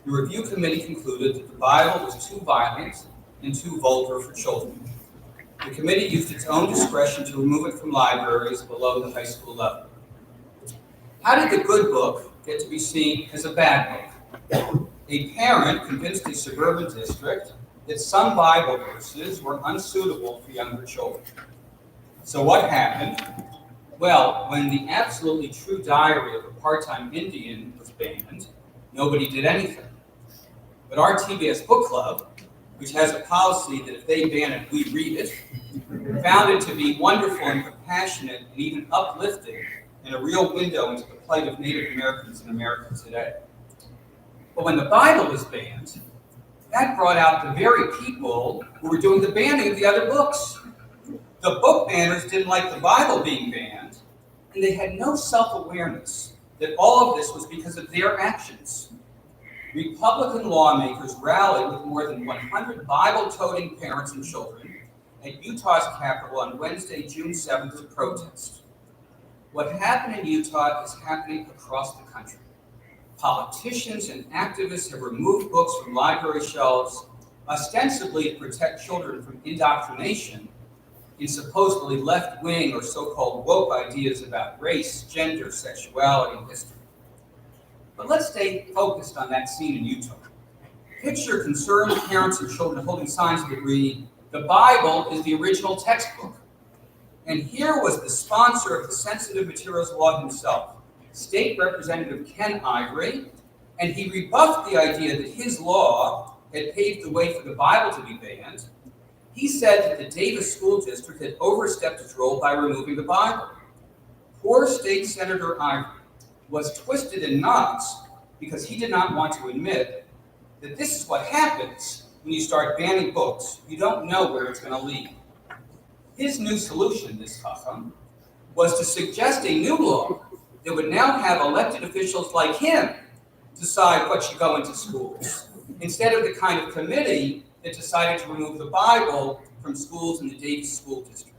The review committee concluded that the Bible was too violent and too vulgar for children. The committee used its own discretion to remove it from libraries below the high school level. How did the good book get to be seen as a bad book? A parent convinced a suburban district that some Bible verses were unsuitable for younger children. So what happened? Well, when the Absolutely True Diary of a Part-Time Indian was banned, nobody did anything. But our TBS book club which has a policy that if they ban it, we read it, found it to be wonderful and compassionate and even uplifting and a real window into the plight of Native Americans in America today. But when the Bible was banned, that brought out the very people who were doing the banning of the other books. The book banners didn't like the Bible being banned, and they had no self-awareness that all of this was because of their actions. Republican lawmakers rallied with more than 100 Bible-toting parents and children at Utah's Capitol on Wednesday, June 7th to protest. What happened in Utah is happening across the country. Politicians and activists have removed books from library shelves, ostensibly to protect children from indoctrination in supposedly left-wing or so-called woke ideas about race, gender, sexuality, and history. But let's stay focused on that scene in Utah. Picture concerned parents and children holding signs that read, "The Bible is the original textbook." And here was the sponsor of the sensitive materials law himself, State Representative Ken Ivory, and he rebuffed the idea that his law had paved the way for the Bible to be banned. He said that the Davis School District had overstepped its role by removing the Bible. Poor State Senator Ivory was twisted in knots because he did not want to admit that this is what happens when you start banning books. You don't know where it's going to lead. His new solution, this Chacham, was to suggest a new law that would now have elected officials like him decide what should go into schools, instead of the kind of committee that decided to remove the Bible from schools in the Davis School District.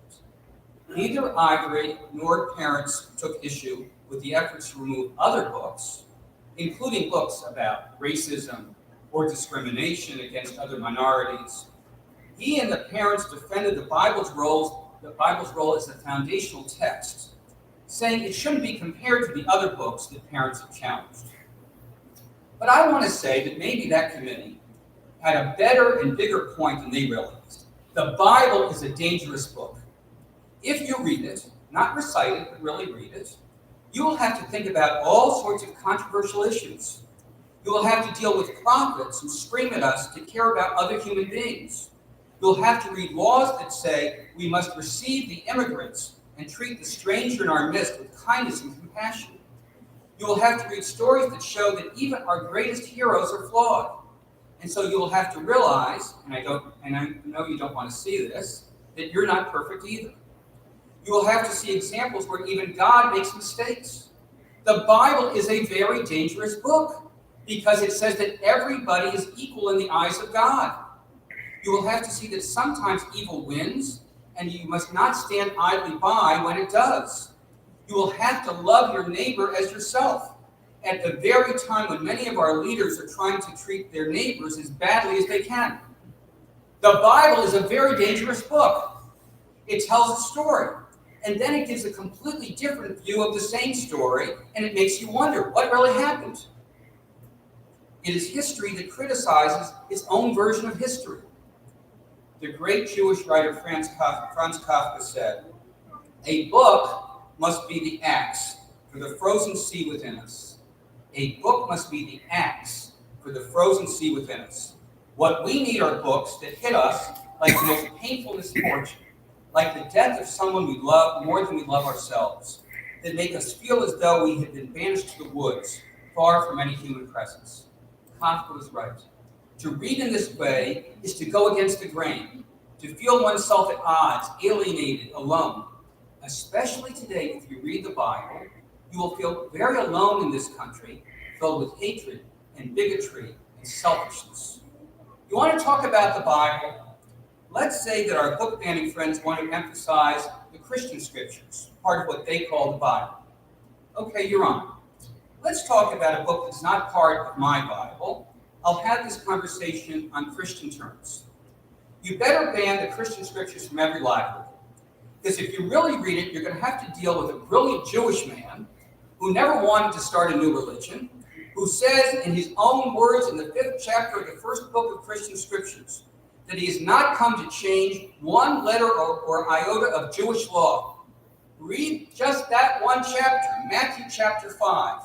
Neither Ivory nor parents took issue with the efforts to remove other books, including books about racism or discrimination against other minorities. He and the parents defended the Bible's role as a foundational text, saying it shouldn't be compared to the other books that parents have challenged. But I want to say that maybe that committee had a better and bigger point than they realized. The Bible is a dangerous book. If you read it, not recite it, but really read it, you will have to think about all sorts of controversial issues. You will have to deal with prophets who scream at us to care about other human beings. You'll have to read laws that say we must receive the immigrants and treat the stranger in our midst with kindness and compassion. You will have to read stories that show that even our greatest heroes are flawed. And so you will have to realize, and I know you don't want to see this, that you're not perfect either. You will have to see examples where even God makes mistakes. The Bible is a very dangerous book because it says that everybody is equal in the eyes of God. You will have to see that sometimes evil wins, and you must not stand idly by when it does. You will have to love your neighbor as yourself at the very time when many of our leaders are trying to treat their neighbors as badly as they can. The Bible is a very dangerous book. It tells a story, and then it gives a completely different view of the same story, and it makes you wonder, what really happened? It is history that criticizes its own version of history. The great Jewish writer Franz Kafka said, "A book must be the axe for the frozen sea within us. A book must be the axe for the frozen sea within us. What we need are books that hit us like the most painful misfortune, like the death of someone we love more than we love ourselves, that make us feel as though we had been banished to the woods, far from any human presence." Kafka was right. To read in this way is to go against the grain, to feel oneself at odds, alienated, alone. Especially today, if you read the Bible, you will feel very alone in this country, filled with hatred and bigotry and selfishness. You want to talk about the Bible? Let's say that our book banning friends want to emphasize the Christian scriptures, part of what they call the Bible. Okay, you're on. Let's talk about a book that's not part of my Bible. I'll have this conversation on Christian terms. You better ban the Christian scriptures from every library. Because if you really read it, you're going to have to deal with a brilliant Jewish man who never wanted to start a new religion, who says in his own words in the 5th chapter of the first book of Christian scriptures that he has not come to change one letter or iota of Jewish law. Read just that one chapter, Matthew chapter 5,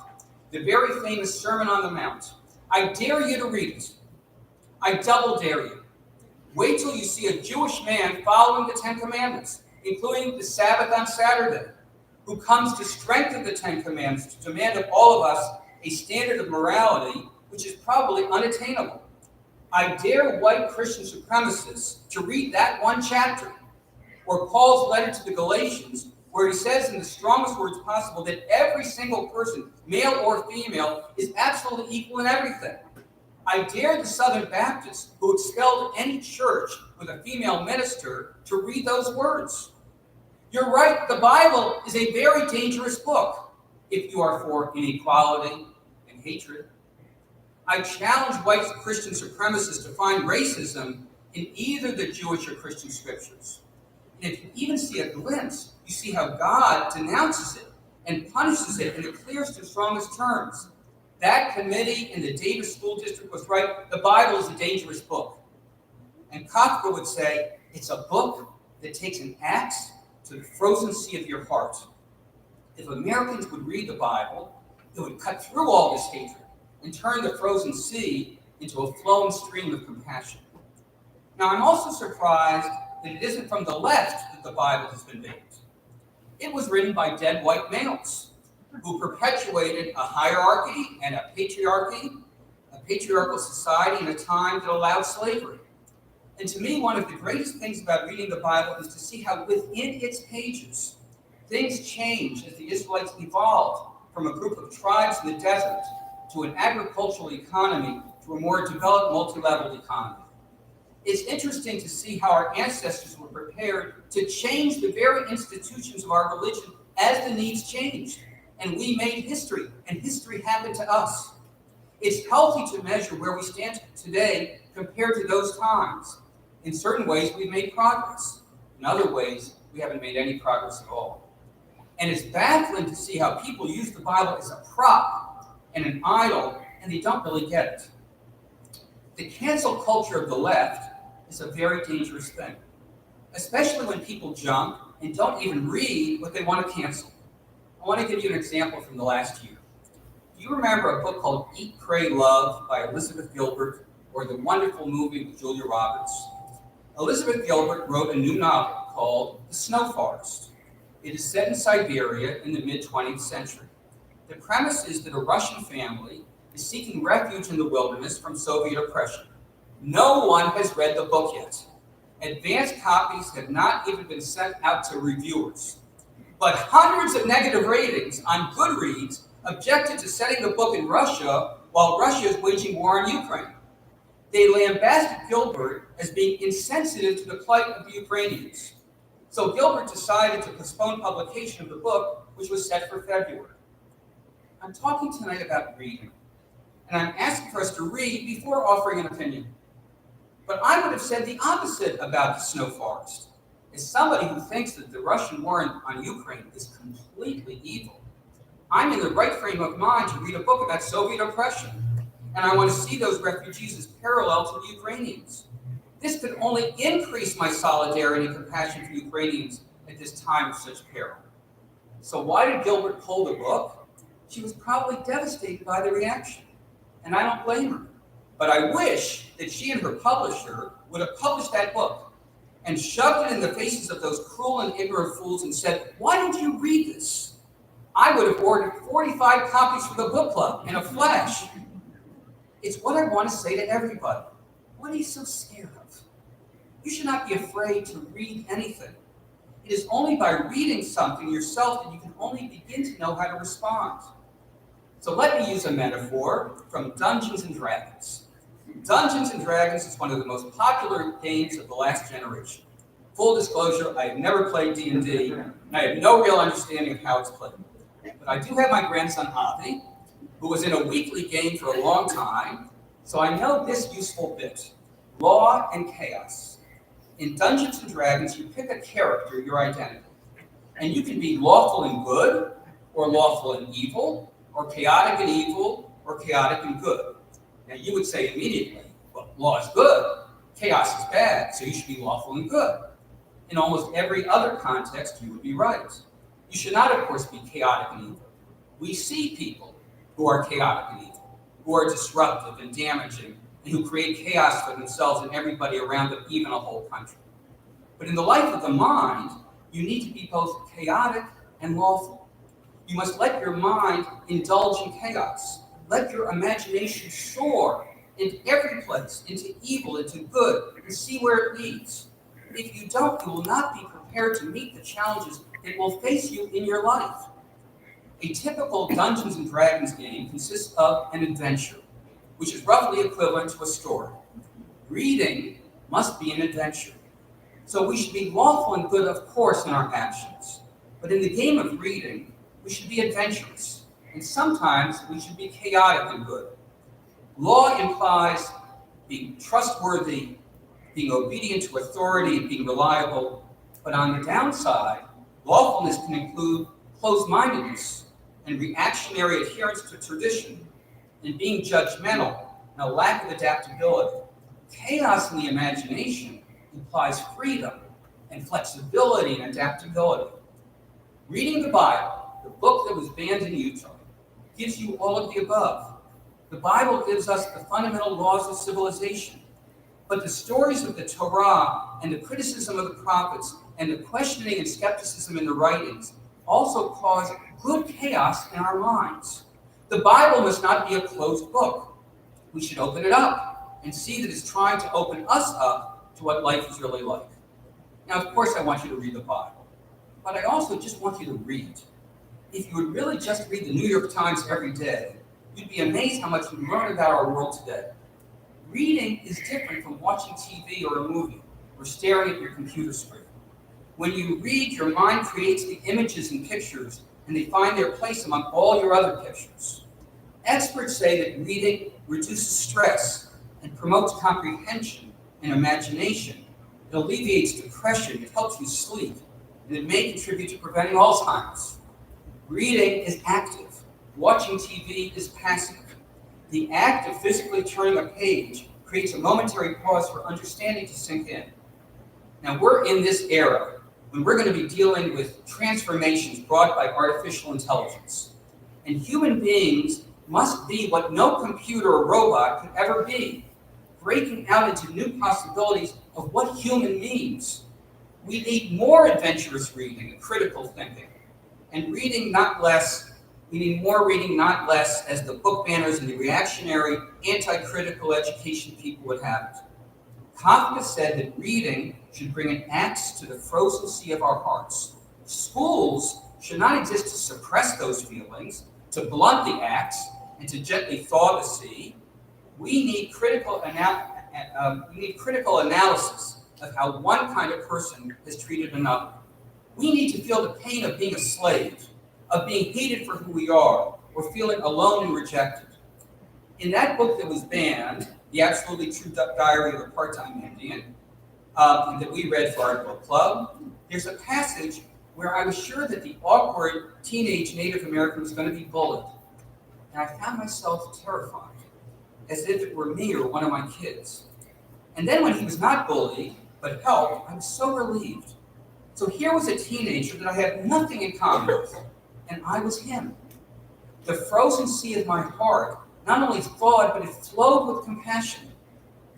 the very famous Sermon on the Mount. I dare you to read it. I double dare you. Wait till you see a Jewish man following the Ten Commandments, including the Sabbath on Saturday, who comes to strengthen the Ten Commandments to demand of all of us a standard of morality which is probably unattainable. I dare white Christian supremacists to read that one chapter, or Paul's letter to the Galatians, where he says in the strongest words possible that every single person, male or female, is absolutely equal in everything. I dare the Southern Baptists, who expelled any church with a female minister, to read those words. You're right, the Bible is a very dangerous book if you are for inequality and hatred. I challenge white Christian supremacists to find racism in either the Jewish or Christian scriptures. And if you even see a glimpse, you see how God denounces it and punishes it in the clearest and strongest terms. That committee in the Davis School District was right. The Bible is a dangerous book. And Kafka would say, it's a book that takes an axe to the frozen sea of your heart. If Americans would read the Bible, it would cut through all this hatred and turn the frozen sea into a flowing stream of compassion. Now, I'm also surprised that it isn't from the left that the Bible has been banned. It was written by dead white males who perpetuated a hierarchy and a patriarchal society in a time that allowed slavery. And to me, one of the greatest things about reading the Bible is to see how within its pages, things change as the Israelites evolved from a group of tribes in the desert to an agricultural economy to a more developed multi-level economy. It's interesting to see how our ancestors were prepared to change the very institutions of our religion as the needs changed. And we made history, and history happened to us. It's healthy to measure where we stand today compared to those times. In certain ways, we've made progress. In other ways, we haven't made any progress at all. And it's baffling to see how people use the Bible as a prop and an idol, and they don't really get it. The cancel culture of the left is a very dangerous thing, especially when people jump and don't even read what they want to cancel. I want to give you an example from the last year. Do you remember a book called Eat, Pray, Love by Elizabeth Gilbert, or the wonderful movie with Julia Roberts? Elizabeth Gilbert wrote a new novel called The Snow Forest. It is set in Siberia in the mid-20th century. The premise is that a Russian family is seeking refuge in the wilderness from Soviet oppression. No one has read the book yet. Advanced copies have not even been sent out to reviewers. But hundreds of negative ratings on Goodreads objected to setting the book in Russia while Russia is waging war on Ukraine. They lambasted Gilbert as being insensitive to the plight of the Ukrainians. So Gilbert decided to postpone publication of the book, which was set for February. I'm talking tonight about reading, and I'm asking for us to read before offering an opinion. But I would have said the opposite about The Snow Forest. As somebody who thinks that the Russian war on Ukraine is completely evil, I'm in the right frame of mind to read a book about Soviet oppression, and I want to see those refugees as parallel to the Ukrainians. This could only increase my solidarity and compassion for Ukrainians at this time of such peril. So why did Gilbert pull the book? She was probably devastated by the reaction, and I don't blame her. But I wish that she and her publisher would have published that book and shoved it in the faces of those cruel and ignorant fools and said, why don't you read this? I would have ordered 45 copies for the book club in a flash. It's what I want to say to everybody. What are you so scared of? You should not be afraid to read anything. It is only by reading something yourself that you can only begin to know how to respond. So let me use a metaphor from Dungeons and Dragons. Dungeons and Dragons is one of the most popular games of the last generation. Full disclosure, I have never played D&D, and I have no real understanding of how it's played. But I do have my grandson, Avi, who was in a weekly game for a long time, so I know this useful bit: law and chaos. In Dungeons and Dragons, you pick a character, your identity, and you can be lawful and good, or lawful and evil, or chaotic and evil, or chaotic and good. Now, you would say immediately, well, law is good, chaos is bad, so you should be lawful and good. In almost every other context, you would be right. You should not, of course, be chaotic and evil. We see people who are chaotic and evil, who are disruptive and damaging, and who create chaos for themselves and everybody around them, even a whole country. But in the life of the mind, you need to be both chaotic and lawful. You must let your mind indulge in chaos. Let your imagination soar into every place, into evil, into good, and see where it leads. If you don't, you will not be prepared to meet the challenges that will face you in your life. A typical Dungeons and Dragons game consists of an adventure, which is roughly equivalent to a story. Reading must be an adventure. So we should be lawful and good, of course, in our actions. But in the game of reading, we should be adventurous. And sometimes we should be chaotic and good. Law implies being trustworthy, being obedient to authority, and being reliable. But on the downside, lawfulness can include closed-mindedness and reactionary adherence to tradition, and being judgmental and a lack of adaptability. Chaos in the imagination implies freedom and flexibility and adaptability. Reading the Bible, the book that was banned in Utah, gives you all of the above. The Bible gives us the fundamental laws of civilization. But the stories of the Torah and the criticism of the prophets and the questioning and skepticism in the writings also cause good chaos in our minds. The Bible must not be a closed book. We should open it up and see that it's trying to open us up to what life is really like. Now, of course, I want you to read the Bible, but I also just want you to read. If you would really just read the New York Times every day, you'd be amazed how much you learn about our world today. Reading is different from watching TV or a movie or staring at your computer screen. When you read, your mind creates the images and pictures, and they find their place among all your other pictures. Experts say that reading reduces stress and promotes comprehension and imagination. It alleviates depression, it helps you sleep, and it may contribute to preventing Alzheimer's. Reading is active. Watching TV is passive. The act of physically turning a page creates a momentary pause for understanding to sink in. Now, we're in this era when we're going to be dealing with transformations brought by artificial intelligence. And human beings must be what no computer or robot could ever be, breaking out into new possibilities of what human means. We need more adventurous reading and critical thinking, and reading not less. We need more reading, not less, as the book banners and the reactionary, anti-critical education people would have it. Kafka said that reading should bring an axe to the frozen sea of our hearts. Schools should not exist to suppress those feelings, to blunt the axe, and to gently thaw the sea. We need critical analysis of how one kind of person has treated another. We need to feel the pain of being a slave, of being hated for who we are, or feeling alone and rejected. In that book that was banned, The Absolutely True Diary of a Part-Time Indian, that we read for our book club, there's a passage where I was sure that the awkward teenage Native American was going to be bullied. And I found myself terrified, as if it were me or one of my kids. And then when he was not bullied, but helped, I was so relieved. So here was a teenager that I had nothing in common with, and I was him. The frozen sea of my heart not only thawed, but it flowed with compassion.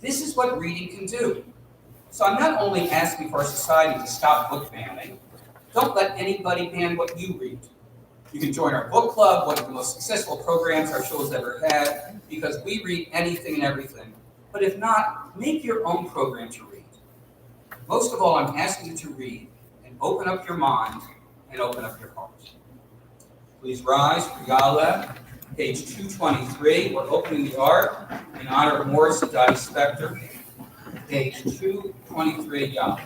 This is what reading can do. So I'm not only asking for our society to stop book banning. Don't let anybody ban what you read. You can join our book club, one of the most successful programs our show has ever had, because we read anything and everything. But if not, make your own program to read. Most of all, I'm asking you to read and open up your mind and open up your heart. Please rise for Yahweh, page 223. We're opening the Ark in honor of Morris and Dottie Spector. Page 223, Yahweh.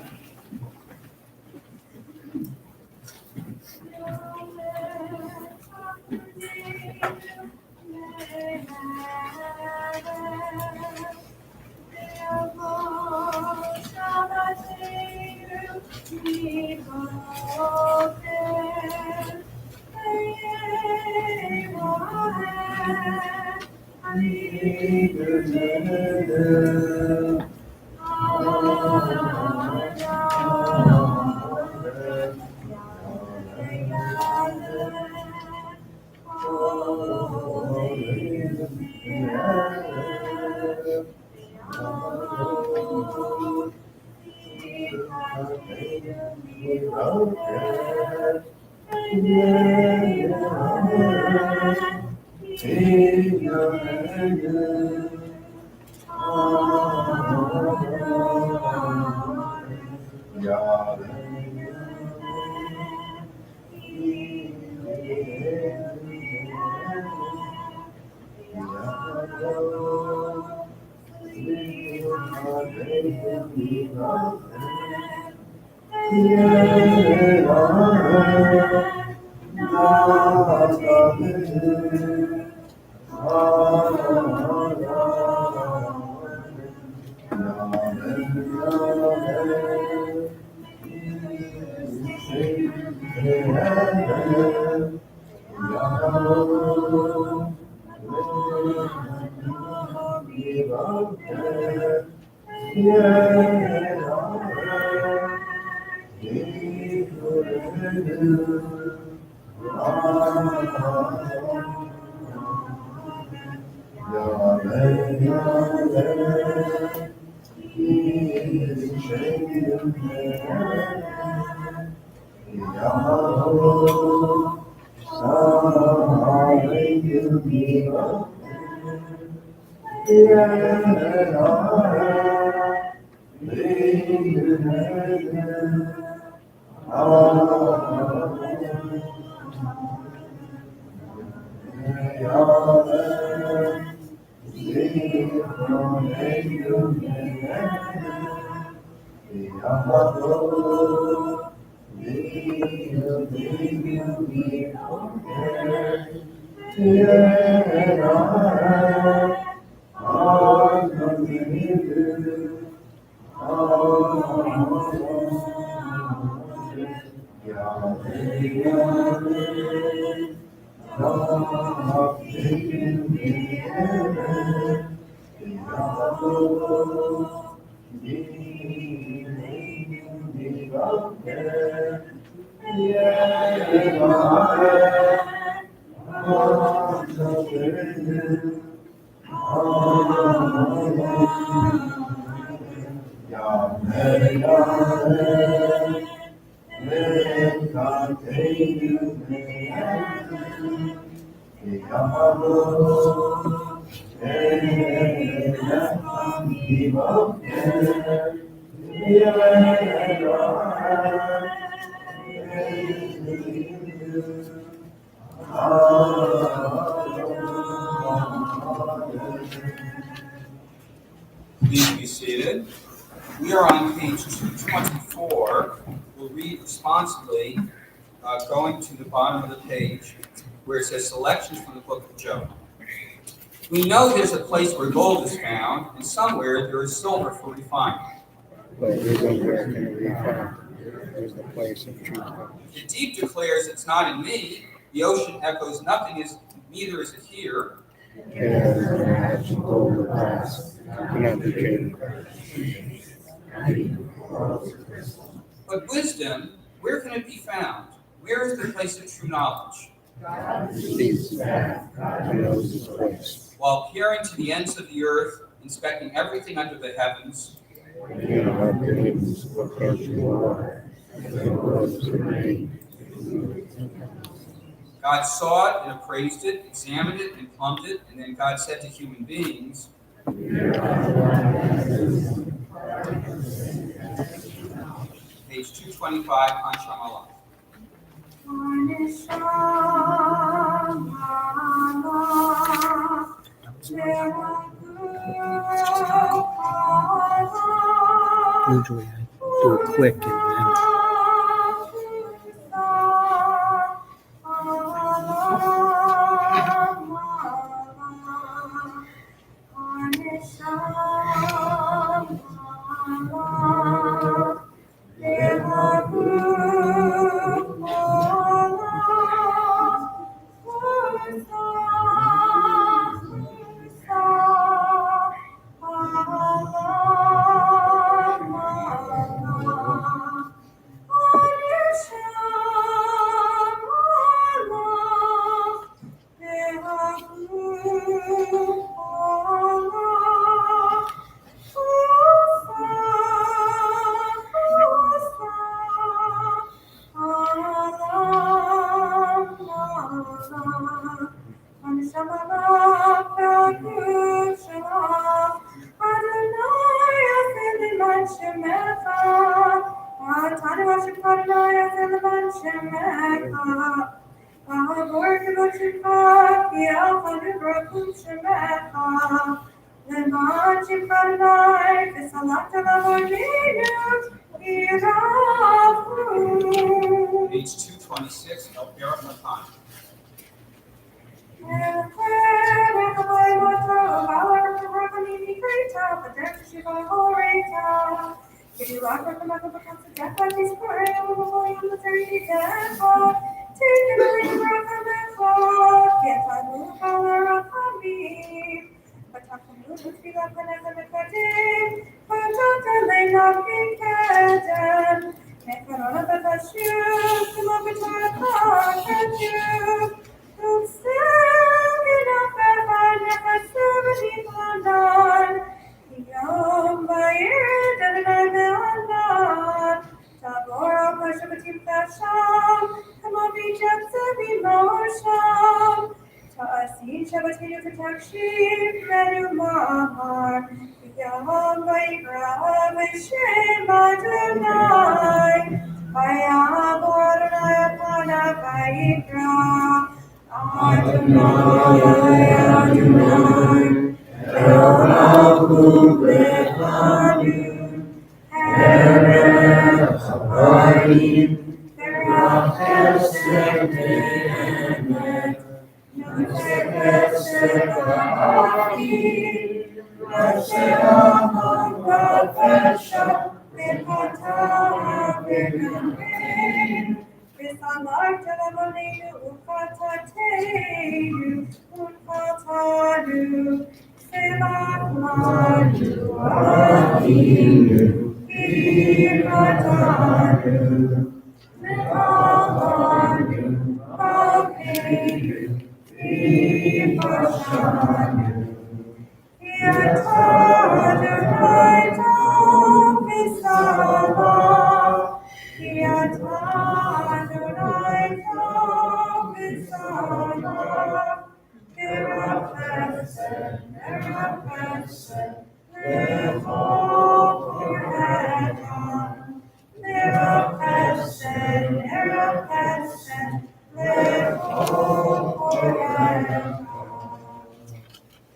Please be seated. We are on page 224. We'll read responsibly, going to the bottom of the page where it says selections from the book of Job. We know there's a place where gold is found, and somewhere there is silver for refining. But there's nowhere can it be found. There's the place of truth. The deep declares it's not in me. The ocean echoes nothing is, neither is it here. And gold or glass cannot be changed. But wisdom, where can it be found? Where is the place of true knowledge? Sees that and knows his place. While peering to the ends of the earth, inspecting everything under the heavens, You know, our beings what can't be water. The world is in vain. God saw it and appraised it, examined it and plumbed it, and then God said to human beings, page 225 on Shamalah. Usually I do a click and then Page 226, El Barak Matan.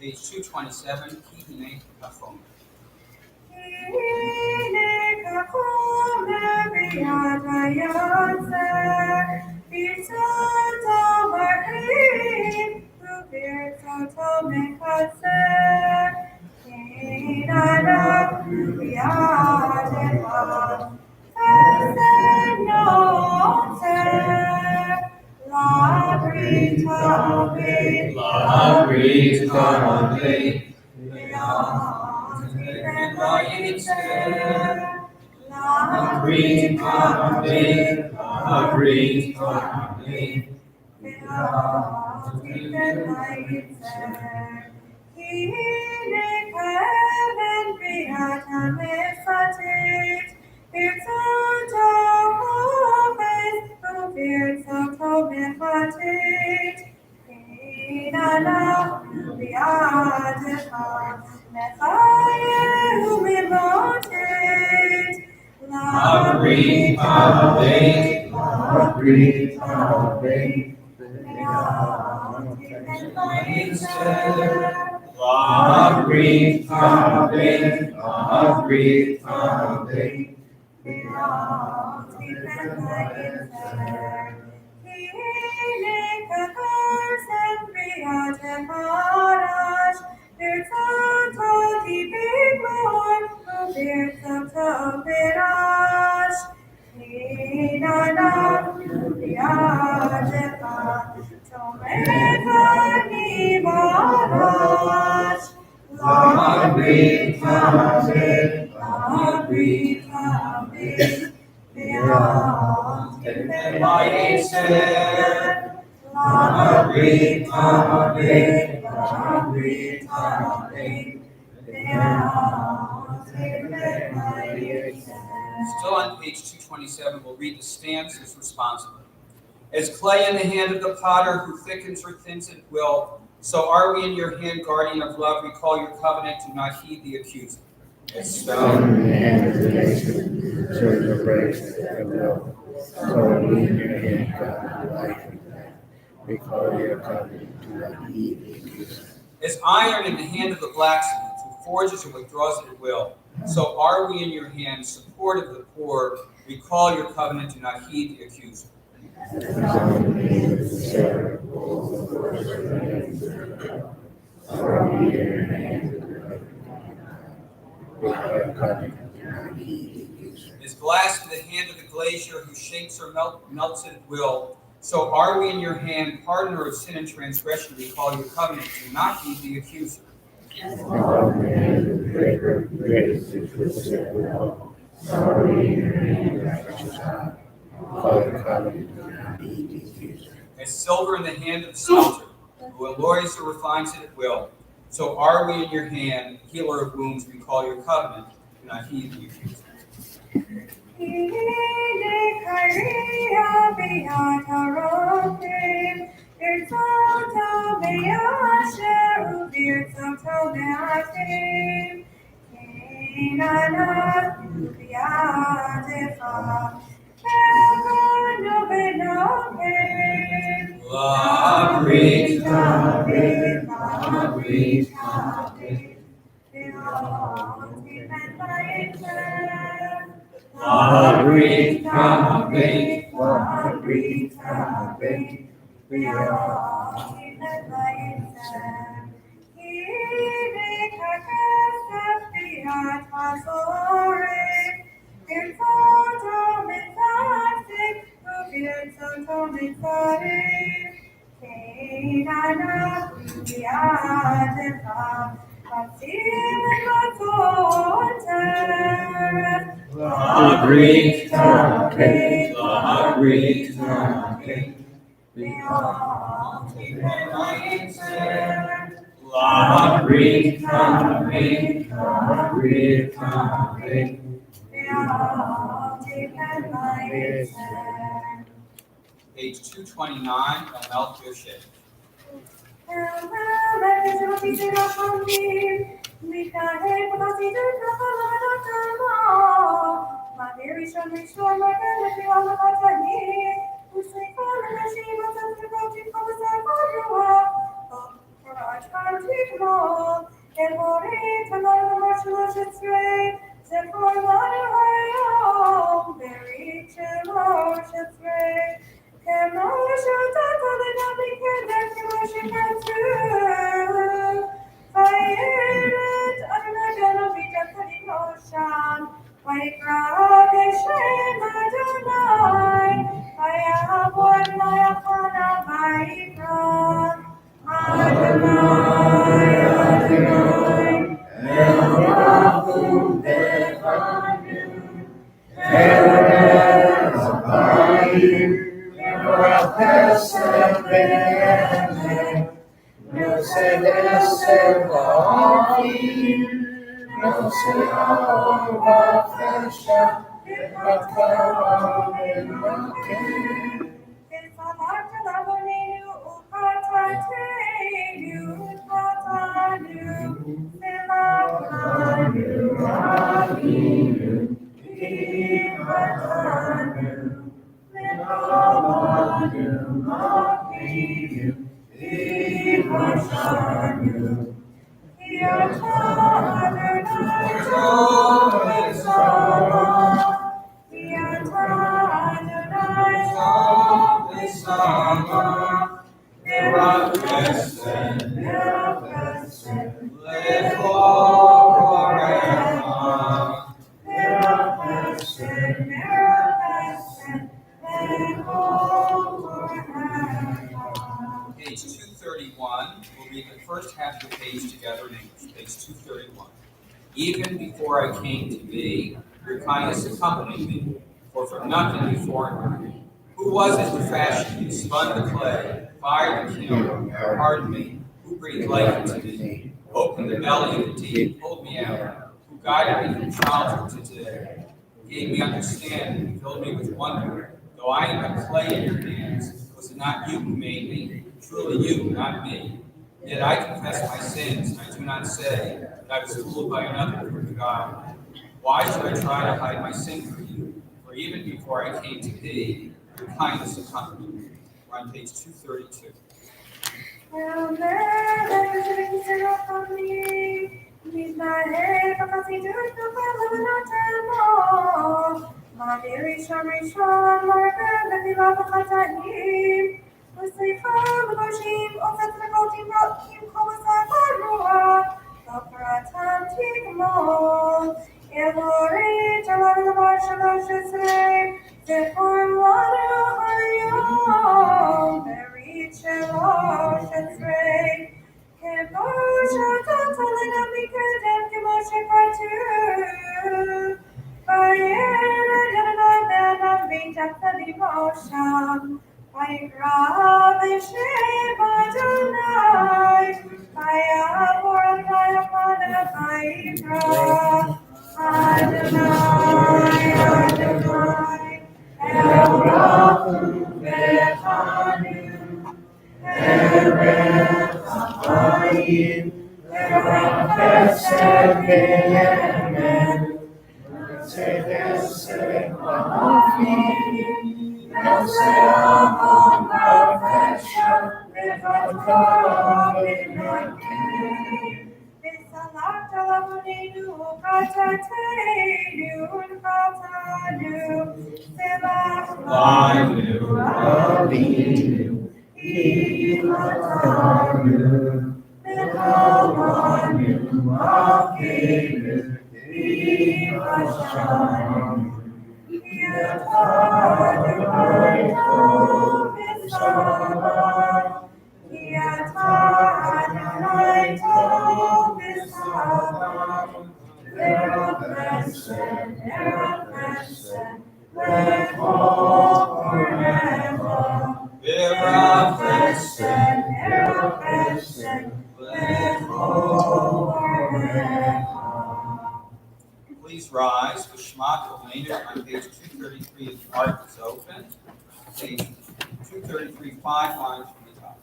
Page 227, Kihine Kafon. Still on page 227, we'll read the stanzas responsibly. As clay in the hand of the potter who thickens or thins at will, so are we in your hand, guardian of love. Recall your covenant, do not heed the accuser. As stone in the hand of the nation, grace and will. So we in your hand, God, life and death. We call your covenant to not heed the accuser. As iron in the hand of the blacksmith, who forges and withdraws at will, so are we in your hand, supportive of the poor. We call your covenant, do not heed the accuser. As glass in the hand of the glacier, who shakes or melts at will, so are we in your hand, pardoner of sin and transgression. We call your covenant, do not heed the accuser. As silver in the hand of the smelter, who alloys or refines it at will, so are we in your hand, healer of wounds. We call your covenant, do not heed the accuser. Page 229, Mel Kirschek. Page 231, we'll read the first half of the page together in English. Page 231. Even before I came to be, your kindness accompanied me, for from nothing you formed me. Who was it who fashioned me, spun the clay, fired the kiln, hardened me? Who breathed life into me, opened the belly of the deep, pulled me out? Who guided me from childhood to today, gave me understanding, filled me with wonder? Though I am but clay in your hands, was it not you who made me? Truly you, not me. Yet I confess my sins, and I do not say that I was fooled by another from God. Why should I try to hide my sin from you? or even before I came to thee, your kindness and comfort. We're on page 232. Please rise. The Shema Kol Nidre on page 233 of the art is open. Page 233, 5 lines from the top.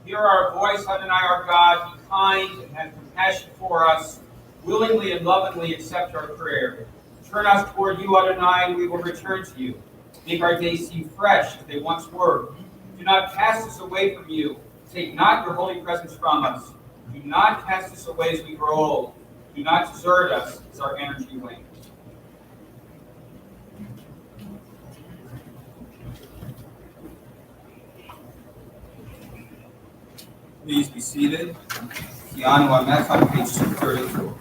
Hear our voice, Adonai our God, be kind and have compassion for us. Willingly and lovingly accept our prayer. Turn us toward you, Adonai, and we will return to you. Make our days seem fresh as they once were. Do not cast us away from you. Take not your holy presence from us. Do not cast us away as we grow old. Do not desert us as our energy wanes. Please be seated. Keanu Amet on page 234.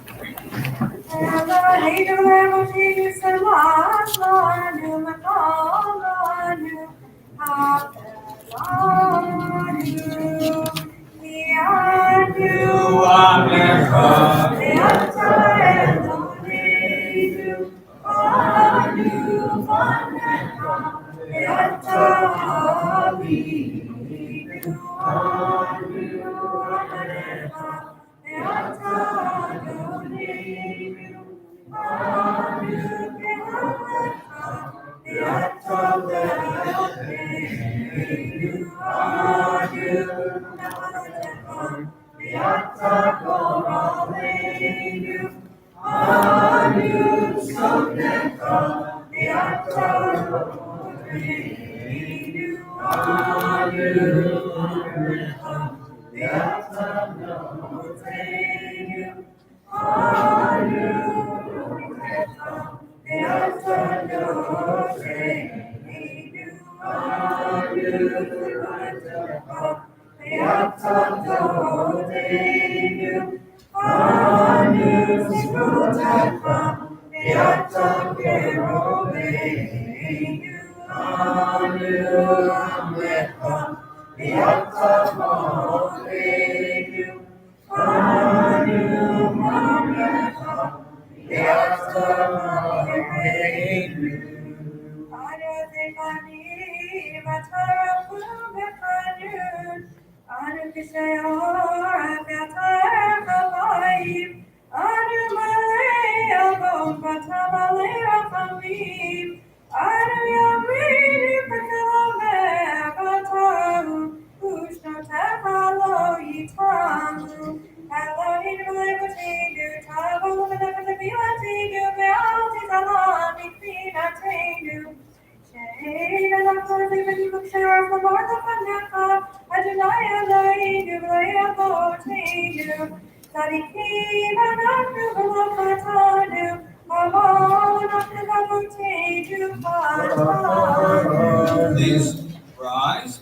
Please rise.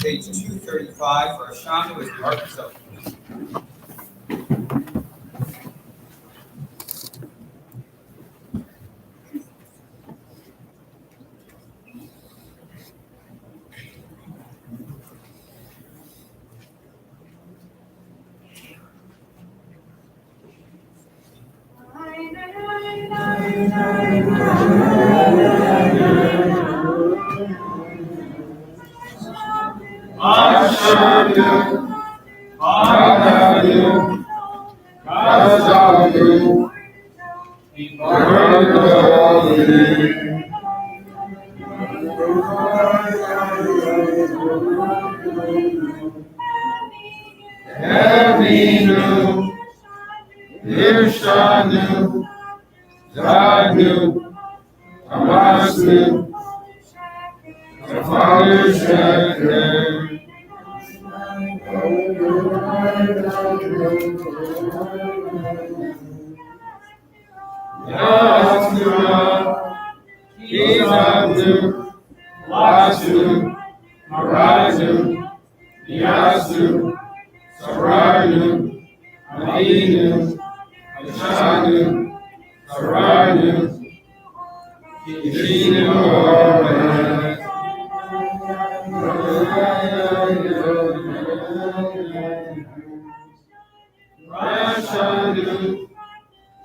Page 235 for Ashanu is the Ark itself. Avinu, Irshanu, Zadnu, Amasnu, Father Sheker. Yasura, Kizabnu, Wasu, Maradu, Yasu, Saradu, Avinu, Ashanu, Saradu, Ishinu, Rashadu,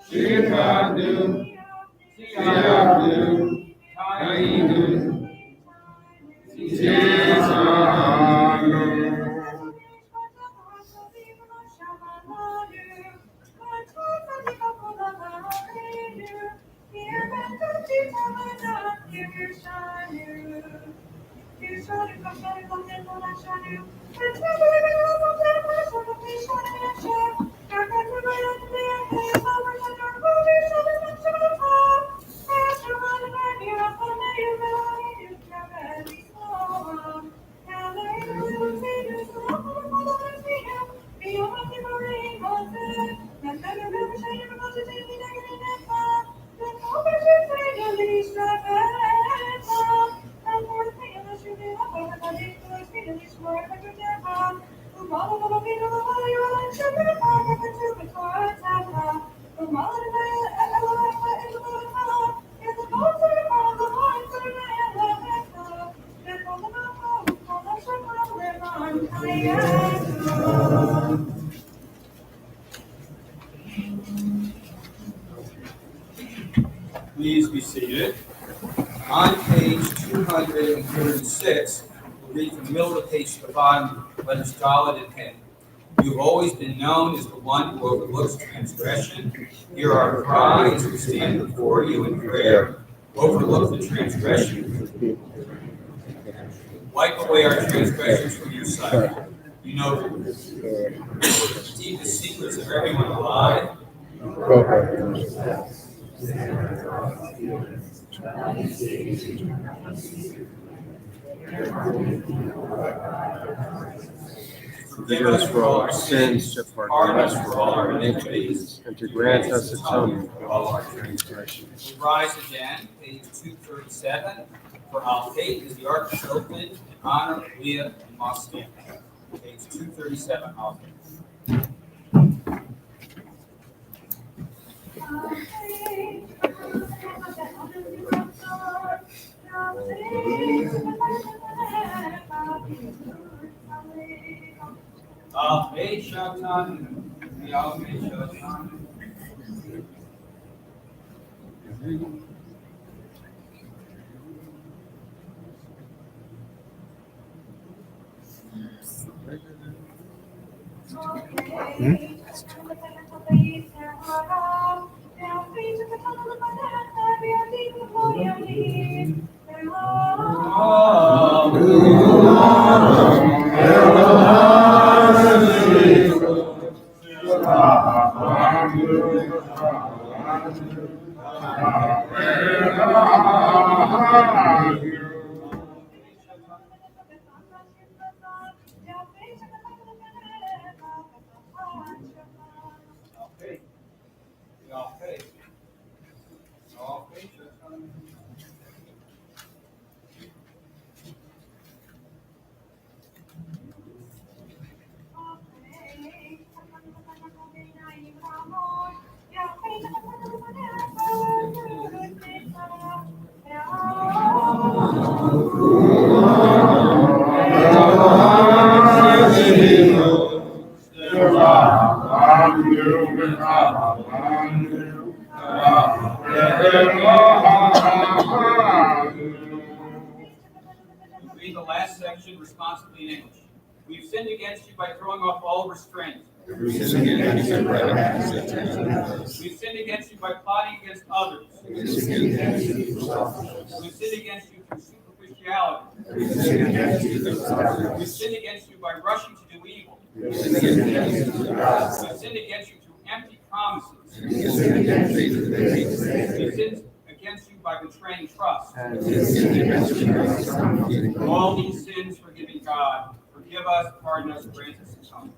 Shikadu, Siyabdu, Kainu, Tizanu. Please be seated. On page 236, we'll read from the middle of the page to the bottom, letters Dalet and Hey. You've always been known as the one who overlooks transgression. Hear our cry as we stand before you in prayer. Overlook the transgression. Wipe away our transgressions from your sight. You know the deepest secrets of everyone alive. Forgive us for all our sins, to pardon us for all our iniquities, and to grant us atonement for all our transgressions. We rise again, page 237. For Al Fate is the ark is open in honor of Leah and Moscow. Page 237, Al Fate. Al Fate Shatan, the Al Fate Shatan. Read the last section responsibly in English. We've sinned against you by throwing off all restraint. We've sinned against you by plotting against others. We've sinned against you through superficiality prodigality. We sin against you by rushing to do evil. We sin against you through empty promises. We sin against you by betraying trust. All these sins, forgiving God, forgive us, pardon us, grant us His Son.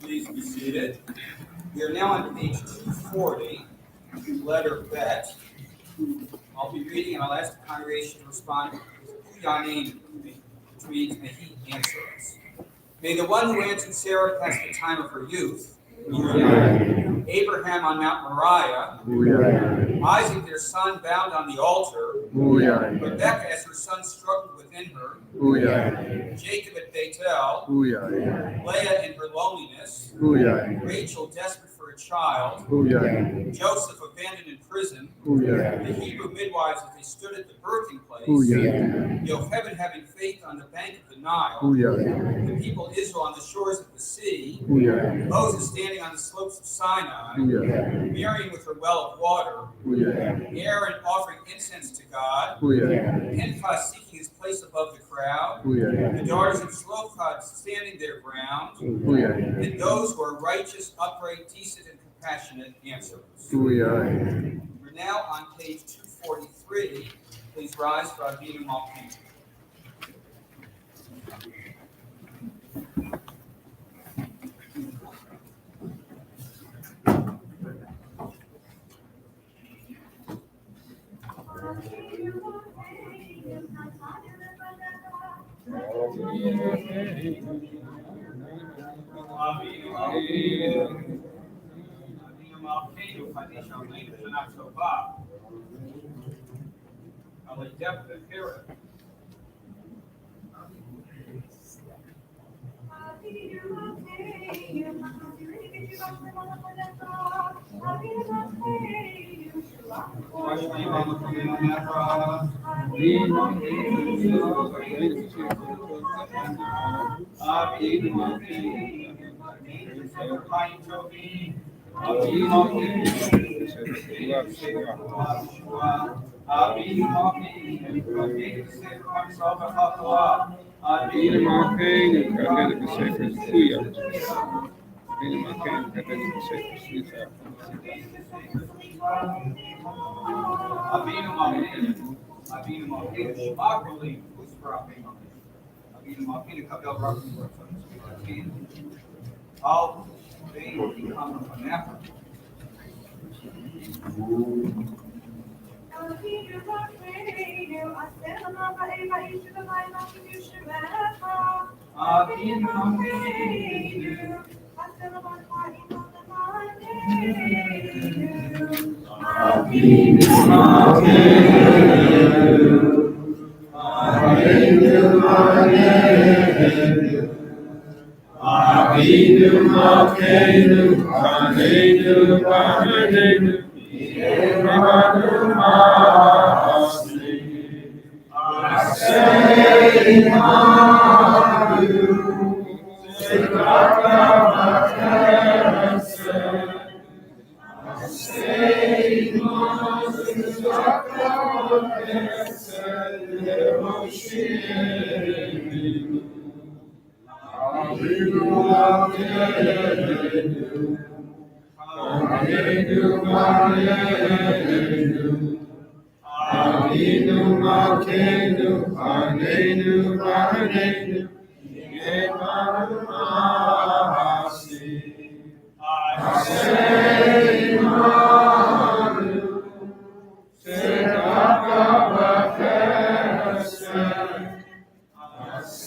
Please be seated. We are now on page 240, letter Bet. I'll be reading and I'll ask the congregation to respond with Yanim, which means may he answer us. May the one who answered Sarah pass the time of her youth, Abraham on Mount Moriah, Isaac their son bound on the altar, Rebekah as her son struggled within her, Jacob at Bethel, Leah in her loneliness, Rachel desperate for a child, Joseph abandoned in prison, the Hebrew midwives as they stood at the birthing place, Yocheved having faith on the bank of the Nile, the people Israel on the shores of the sea, Moses standing on the slopes of Sinai, Miriam with her well of water, Aaron offering incense to God, Pinchas seeking his place above the crowd, the daughters of Zelophehad standing their ground, and those who are righteous, upright, decent, and compassionate answers. We're now on page 243. Please rise for Avinu Malkeinu.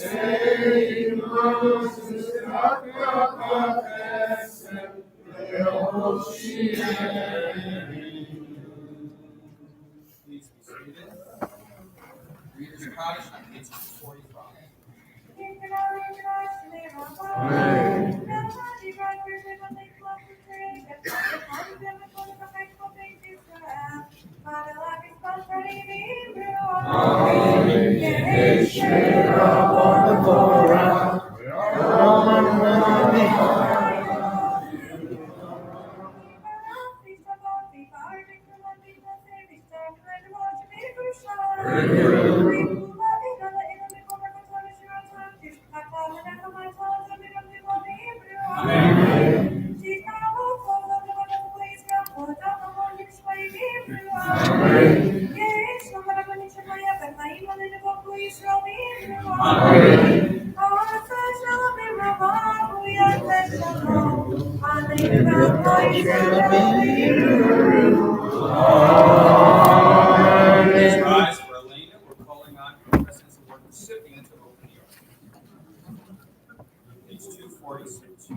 Say Please be seated. Reader's Cottage on page 245. Please rise for Elena. We're calling on the President's Award recipient to open the oath. Page 246.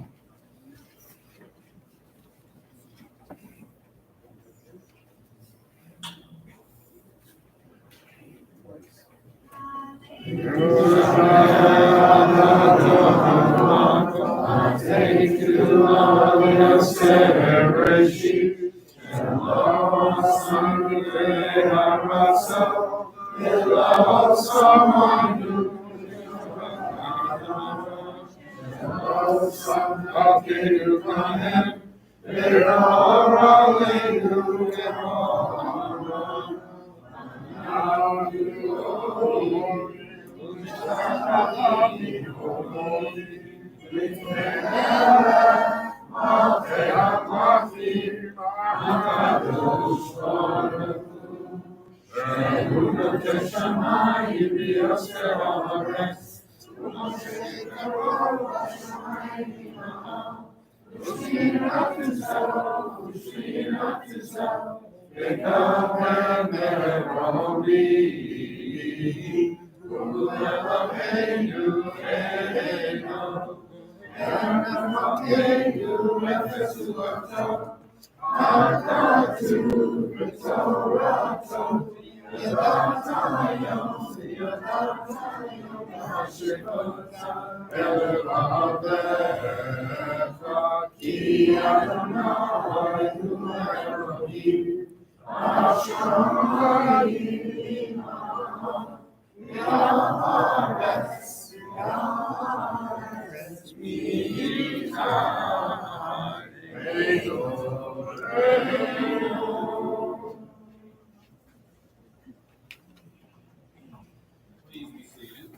Please be seated.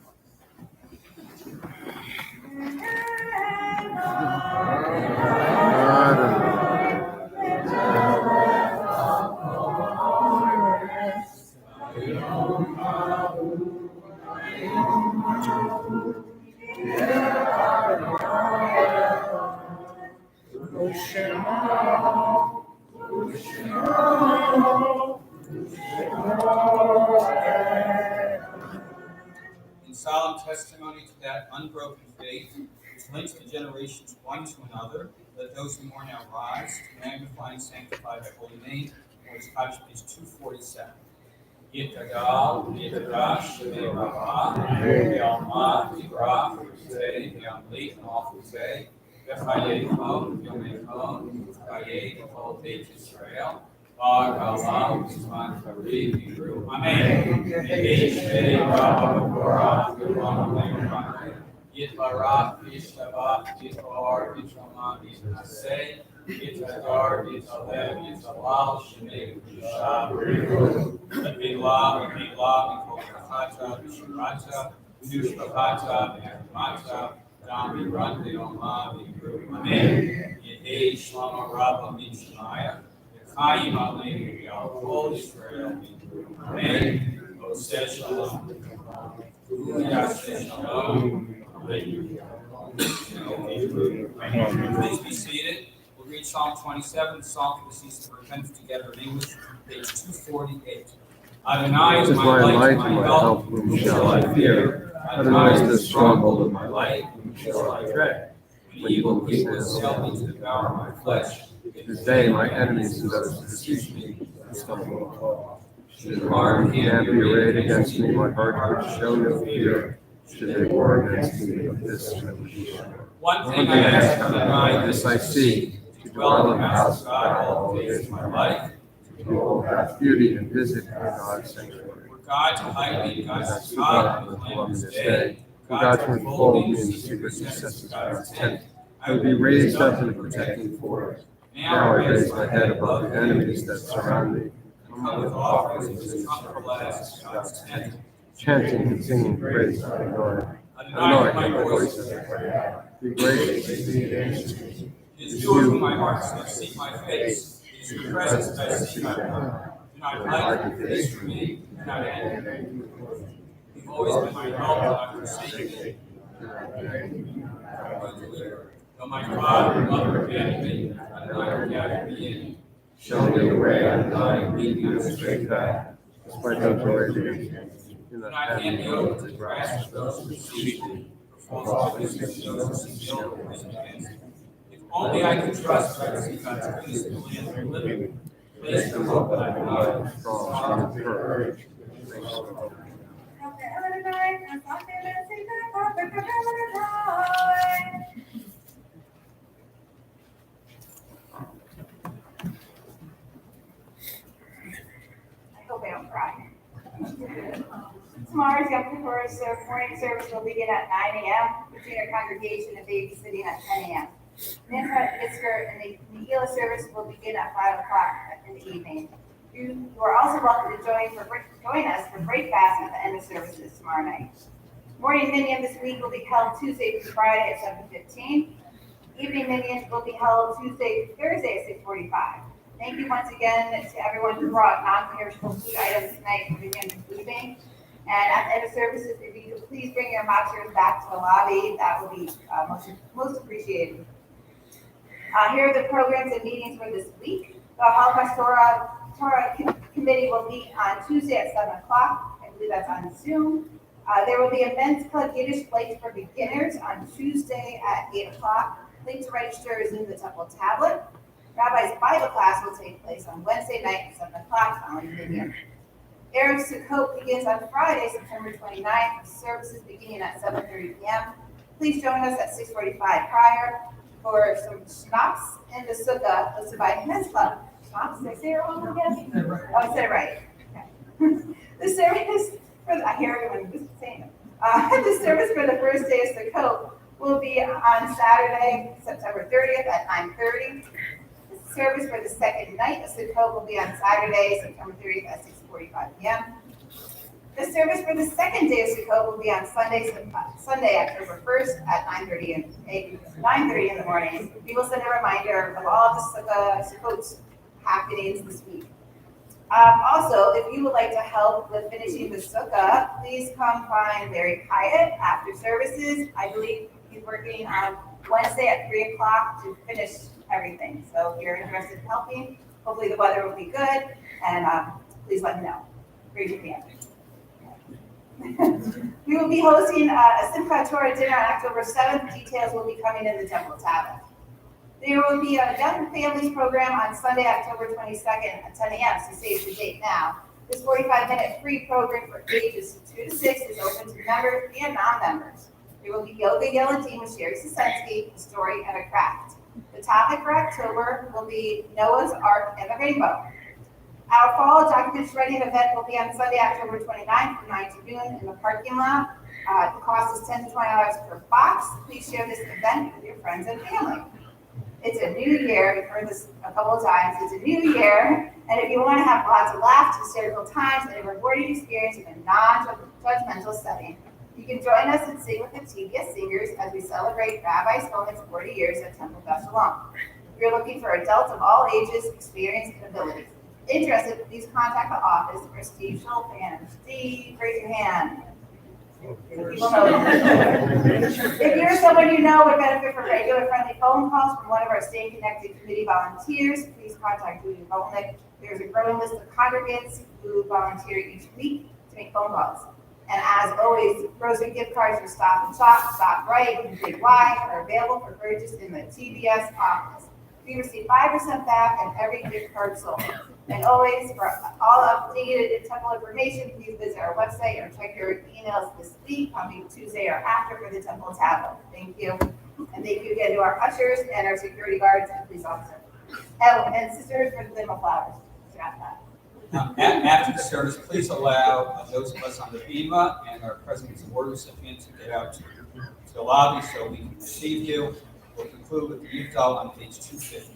In solemn testimony to that unbroken faith, which links the generations one to another, let those who mourn now rise to magnify and sanctify thy holy name. Lord's Cottage, page 247. Yitagal, Yitagash, Rabba, Yalma, Yibra, Yam Yamlit, Malfuse, Bechayekon, Yomekon, Kayekon, Beit Israel, Agalam, Isman Kari, Hebrew. Amen. Yeshua, Rabba, Bora, Yom Yitbarach, Yishtabach, Yitar, Yitramah, Yitnaseh, Yitadar, Yitaleb, Yitalal, Shemei, Yishab, Milah, Mikol Shirata, Yushbahata, Mata, Dami, Randi, Oma, Hebrew. Amen. Yehei, Shlama, Rabba, Mishmaya, Yechayim, Aleinu, Yahweh, Israel, Hebrew. Amen. Oseh Shalom. Yaseh Shalom. Please be seated. We'll read Psalm 27, Psalm for the Season of Repentance together in English, page 248. Adonai is my light and my help, whom shall I fear? Adonai is the stronghold of my life, whom which shall I tread. When evil people assail me to devour my flesh, This day my enemies and those who deceive me stumble and fall. Should harm and be arrayed against me, my heart would show no fear. Should they war against me, of this I would be sure. one thing I ask of thine, This I seek, to dwell in the house of God all the days of my life, to behold God's beauty and visit God's sanctuary. for God to hide me in God's That's the God God in of the the land of this this day. day, For God to enfold me in the secret recesses of God's tent. I would be raised up in a protecting forest. Now I raise my head above the enemies that surround me. Come with offerings in the sacrifice of God's tent. Chanting and singing praise to Adonai. Adonai, my voice is prayer. Be gracious, be gracious. It is you whom my heart does seek my face. It is your presence that I seek my heart. Do not hide your face from me. Do not anger me. You've always been my help, and not forsaken me. Though my father and mother abandoned me, Adonai will gather me in. Show me the way, Adonai, and lead me in the straight path. Despite those who are against me. Do Do not not hand hand me me over over to to the grasp grasp of those who deceive me, for false witnesses to those who still reason against me. If only I could trust that I see God's goodness in the land of the living. Place your hope in Adonai, strong and courage. I hope I don't cry. Tomorrow's Yom Kippur morning service will begin at 9 a.m. between our congregation and babysitting at 10 a.m. Mincha, Isker, and the Megillah service will begin at 5 o'clock in the evening. You are also welcome to join us for breakfast at the end of services tomorrow night. Morning minyan this week will be held Tuesday through Friday at 7:15. Evening minyan will be held Tuesday through Thursday at 6:45. Thank you once again to everyone who brought non-perishable food items tonight for Minyan Food Bank. And at the end of services, if you could please bring your matzahs back to the lobby, that would be most appreciated. Here are the programs and meetings for this week. The Holocaust Torah Committee will meet on Tuesday at 7 o'clock. I believe that's on Zoom. There will be a men's club Yiddish plate for beginners on Tuesday at 8 o'clock. Link to register is in the temple tablet. Rabbi's Bible class will take place on Wednesday night at 7 o'clock following Minyan. Erev Sukkot begins on Friday, September 29th, with services beginning at 7:30 p.m. Please join us at 6:45 prior for some schnapps in the sukkah listed by Men's Club. Schnapps, did I say it wrong again? Oh, I said it right. Okay. The service for I hear everyone saying it. The service for the first day of Sukkot will be on Saturday, September 30th at 9:30. The service for the second night of Sukkot will be on Saturday, September 30th at 6:45 p.m. The service for the second day of Sukkot will be on Sunday, October 1st at 9:30 in the morning. We will send a reminder of all of the Sukkot happenings this week. Also, if you would like to help with finishing the sukkah, please come find Larry Hyatt after services. I believe he's working on Wednesday at 3 o'clock to finish everything. So if you're interested in helping, hopefully the weather will be good, and please let me know. Raise your hand. We will be hosting a Simchat Torah dinner on October 7th. Details will be coming in the temple tablet. There will be a Young Families program on Sunday, October 22nd at 10 a.m., so save the date now. This 45-minute free program for ages 2 to 6 is open to members and non-members. There will be yoga yellow team with Sherry Sosensky, a story, and a craft. The topic for October will be Noah's Ark and the Rainbow. Our fall document shredding event will be on Sunday, October 29th from 9 to noon in the parking lot. The cost is $10 to $20 per box. Please share this event with your friends and family. It's a new year. We've heard this a couple of times. It's a new year. And if you want to have lots of laughs, hysterical times, and a rewarding experience in a non-judgmental setting, you can join us and sing with the TBS singers as we celebrate Rabbi Spelman's 40 years at Temple Shalom. We are looking for adults of all ages, experience, and abilities. Interested, please contact the office or Steve Schulfan. Steve, raise your hand. People know. If you're someone you know would benefit from regular friendly phone calls from one of our Staying Connected committee volunteers, please contact Judy Volnick. There's a growing list of congregants who volunteer each week to make phone calls. And as always, grocery gift cards for Stop and Shop, Stop Right, and Big Y are available for purchase in the TBS office. We receive 5% back on every gift card sold. And always, for all updated temple information, please visit our website or check your emails this week, coming Tuesday or after for the temple tablet. Thank you. And thank you again to our ushers and our security guards and police officers. Oh, and sisters for the limo flowers. Forgot that. After the service, please allow those of us on the BEMA and our President's Award recipients to get out to the lobby so we can receive you. We'll conclude with the youth doll on page 250.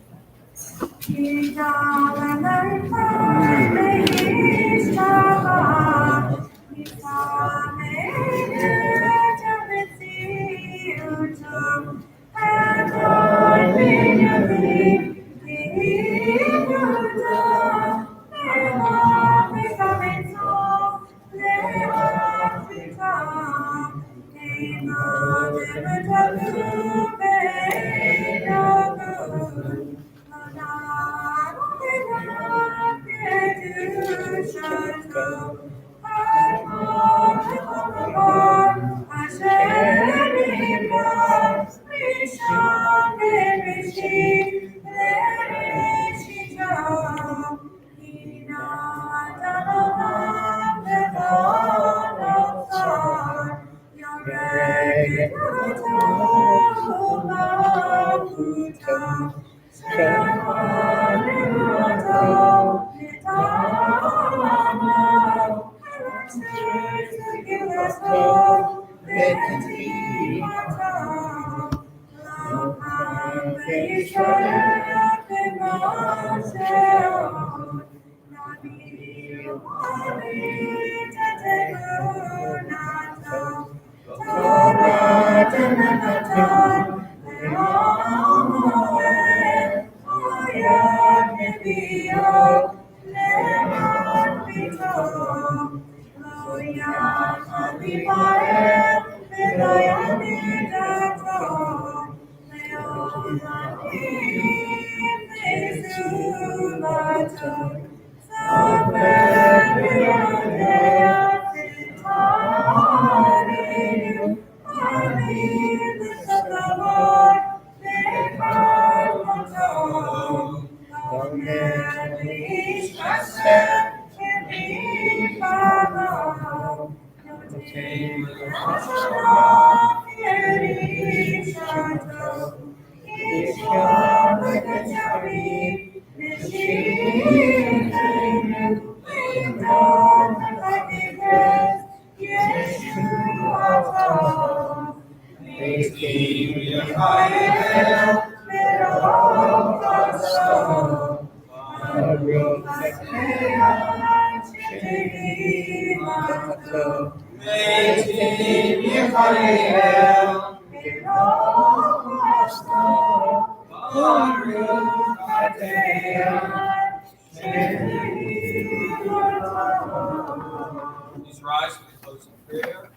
Please rise for the closing prayer.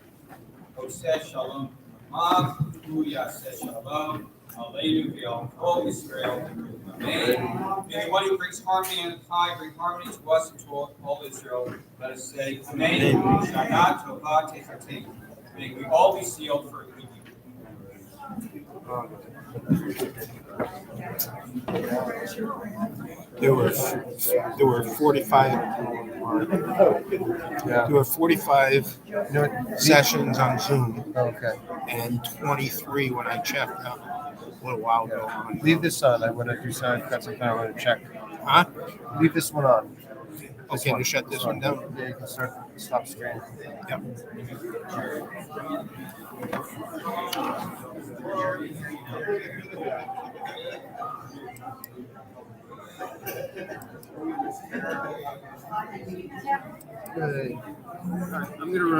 Oseh Shalom Ma'am, Huya says Shalom, Aleinu V'Yom Kol Israel, Amen. May the one who brings harmony and high bring harmony to us and to all Israel. Let us say Amen. Shana Tova Techateinu. May we all be sealed for a good year. There were 45 sessions on Zoom. Okay. And 23 when I checked out a little while ago. Leave this on. I want to do something. Got something I want to check. Huh? Leave this one on. Okay, to shut this one down. Yeah, you can stop screen. Yep. Good. I'm gonna run.